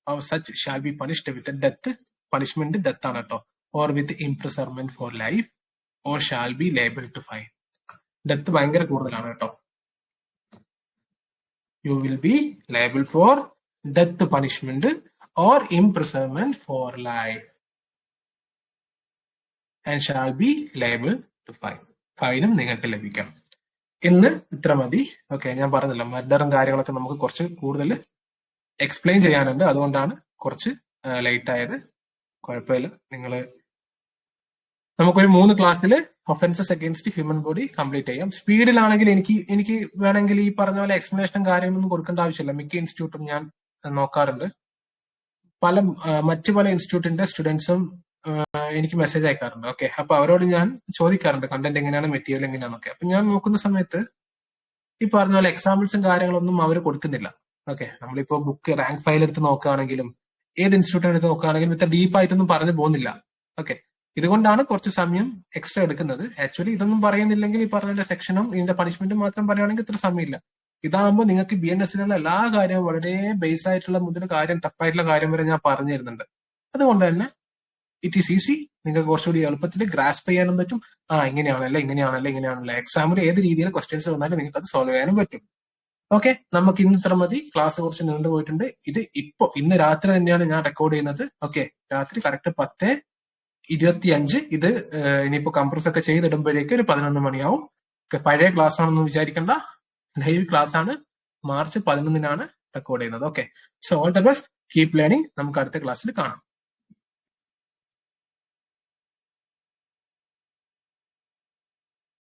of such shall be punished with death. Punishment death ആണ് കേട്ടോ. Or with imprisonment for life or shall be liable to fine. Death ഭയങ്കര കൂടുതലാണ് കേട്ടോ. You will be liable for death punishment or imprisonment for life and shall be liable to fine. ഫൈനും നിങ്ങൾക്ക് ലഭിക്കാം. ഇന്ന് ഇത്ര മതി. Okay, ഞാൻ പറഞ്ഞല്ലോ മർഡറും കാര്യങ്ങളൊക്കെ നമുക്ക് കുറച്ച് കൂടുതൽ എക്സ്പ്ലെയിൻ ചെയ്യാനുണ്ട്, അതുകൊണ്ടാണ് കുറച്ച് ലേറ്റ് ആയത്. കുഴപ്പമില്ല. നമുക്കൊരു 3 ക്ലാസ്സിൽ offences against human body complete ചെയ്യാം. സ്പീഡിലാണെങ്കിൽ എനിക്ക് വേണമെങ്കിൽ ഈ പറഞ്ഞ പോലെ എക്സ്പ്ലനേഷനും കാര്യങ്ങളൊന്നും കൊടുക്കേണ്ട ആവശ്യമില്ല. മിക്ക ഇൻസ്റ്റിറ്റ്യൂട്ടും ഞാൻ നോക്കാറുണ്ട്. മറ്റു പല ഇൻസ്റ്റിറ്റ്യൂട്ടിന്റെ സ്റ്റുഡൻസും എനിക്ക് മെസ്സേജ് അയക്കാറുണ്ട്. ഓക്കെ, അപ്പൊ അവരോട് ഞാൻ ചോദിക്കാറുണ്ട് കണ്ടന്റ് എങ്ങനെയാണ്, മെറ്റീരിയൽ എങ്ങനെയാണൊക്കെ. അപ്പൊ ഞാൻ നോക്കുന്ന സമയത്ത് ഈ പറഞ്ഞ പോലെ എക്സാമ്പിൾസും കാര്യങ്ങളൊന്നും അവർ കൊടുക്കുന്നില്ല. ഓക്കെ, നമ്മളിപ്പോ ബുക്ക് റാങ്ക് ഫയൽ എടുത്ത് നോക്കുകയാണെങ്കിലും ഏത് ഇൻസ്റ്റിറ്റ്യൂട്ട് എടുത്ത് നോക്കുകയാണെങ്കിലും ഇത്ര ഡീപ്പായിട്ടൊന്നും പറഞ്ഞു പോകുന്നില്ല. ഓക്കെ, ഇതുകൊണ്ടാണ് കുറച്ച് സമയം എക്സ്ട്രാ എടുക്കുന്നത്. ആക്ച്വലി ഇതൊന്നും പറയുന്നില്ലെങ്കിൽ ഈ പറഞ്ഞ സെക്ഷനും ഇതിന്റെ പണിഷ്മെന്റും മാത്രം പറയുകയാണെങ്കിൽ ഇത്ര സമയമില്ല. ഇതാകുമ്പോൾ നിങ്ങൾക്ക് BNSലുള്ള എല്ലാ കാര്യവും വളരെ ബേസ് ആയിട്ടുള്ള മുതൽ കാര്യം ടഫായിട്ടുള്ള കാര്യം വരെ ഞാൻ പറഞ്ഞു തരുന്നുണ്ട്. അതുകൊണ്ട് തന്നെ ഇറ്റ് ഈസ് ഈസി. നിങ്ങൾക്ക് കുറച്ചുകൂടി എളുപ്പത്തിൽ ഗ്രാസ്പ് ചെയ്യാനും പറ്റും. ഇങ്ങനെയാണല്ലേ. എക്സാമിൽ ഏത് രീതിയിൽ ക്വസ്റ്റ്യൻസ് വന്നാലും നിങ്ങൾക്ക് അത് സോൾവ് ചെയ്യാനും പറ്റും. ഓക്കെ, നമുക്ക് ഇന്ന് ഇത്ര മതി. ക്ലാസ് കുറച്ച് നീണ്ടുപോയിട്ടുണ്ട്. ഇത് ഇന്ന് രാത്രി തന്നെയാണ് ഞാൻ റെക്കോർഡ് ചെയ്യുന്നത്. ഓക്കെ, രാത്രി കറക്റ്റ് 10:25. ഇത് ഇനിയിപ്പോ കംപ്രസ് ഒക്കെ ചെയ്തിടുമ്പോഴേക്ക് ഒരു 11 മണിയാവും. പഴയ ക്ലാസ് ആണെന്ന് വിചാരിക്കേണ്ട, ലൈവ് ക്ലാസ് ആണ്. മാർച്ച് 11-നാണ് റെക്കോർഡ് ചെയ്യുന്നത്. Okay, so all the best, keep learning. നമുക്ക് അടുത്ത ക്ലാസ്സിൽ കാണാം.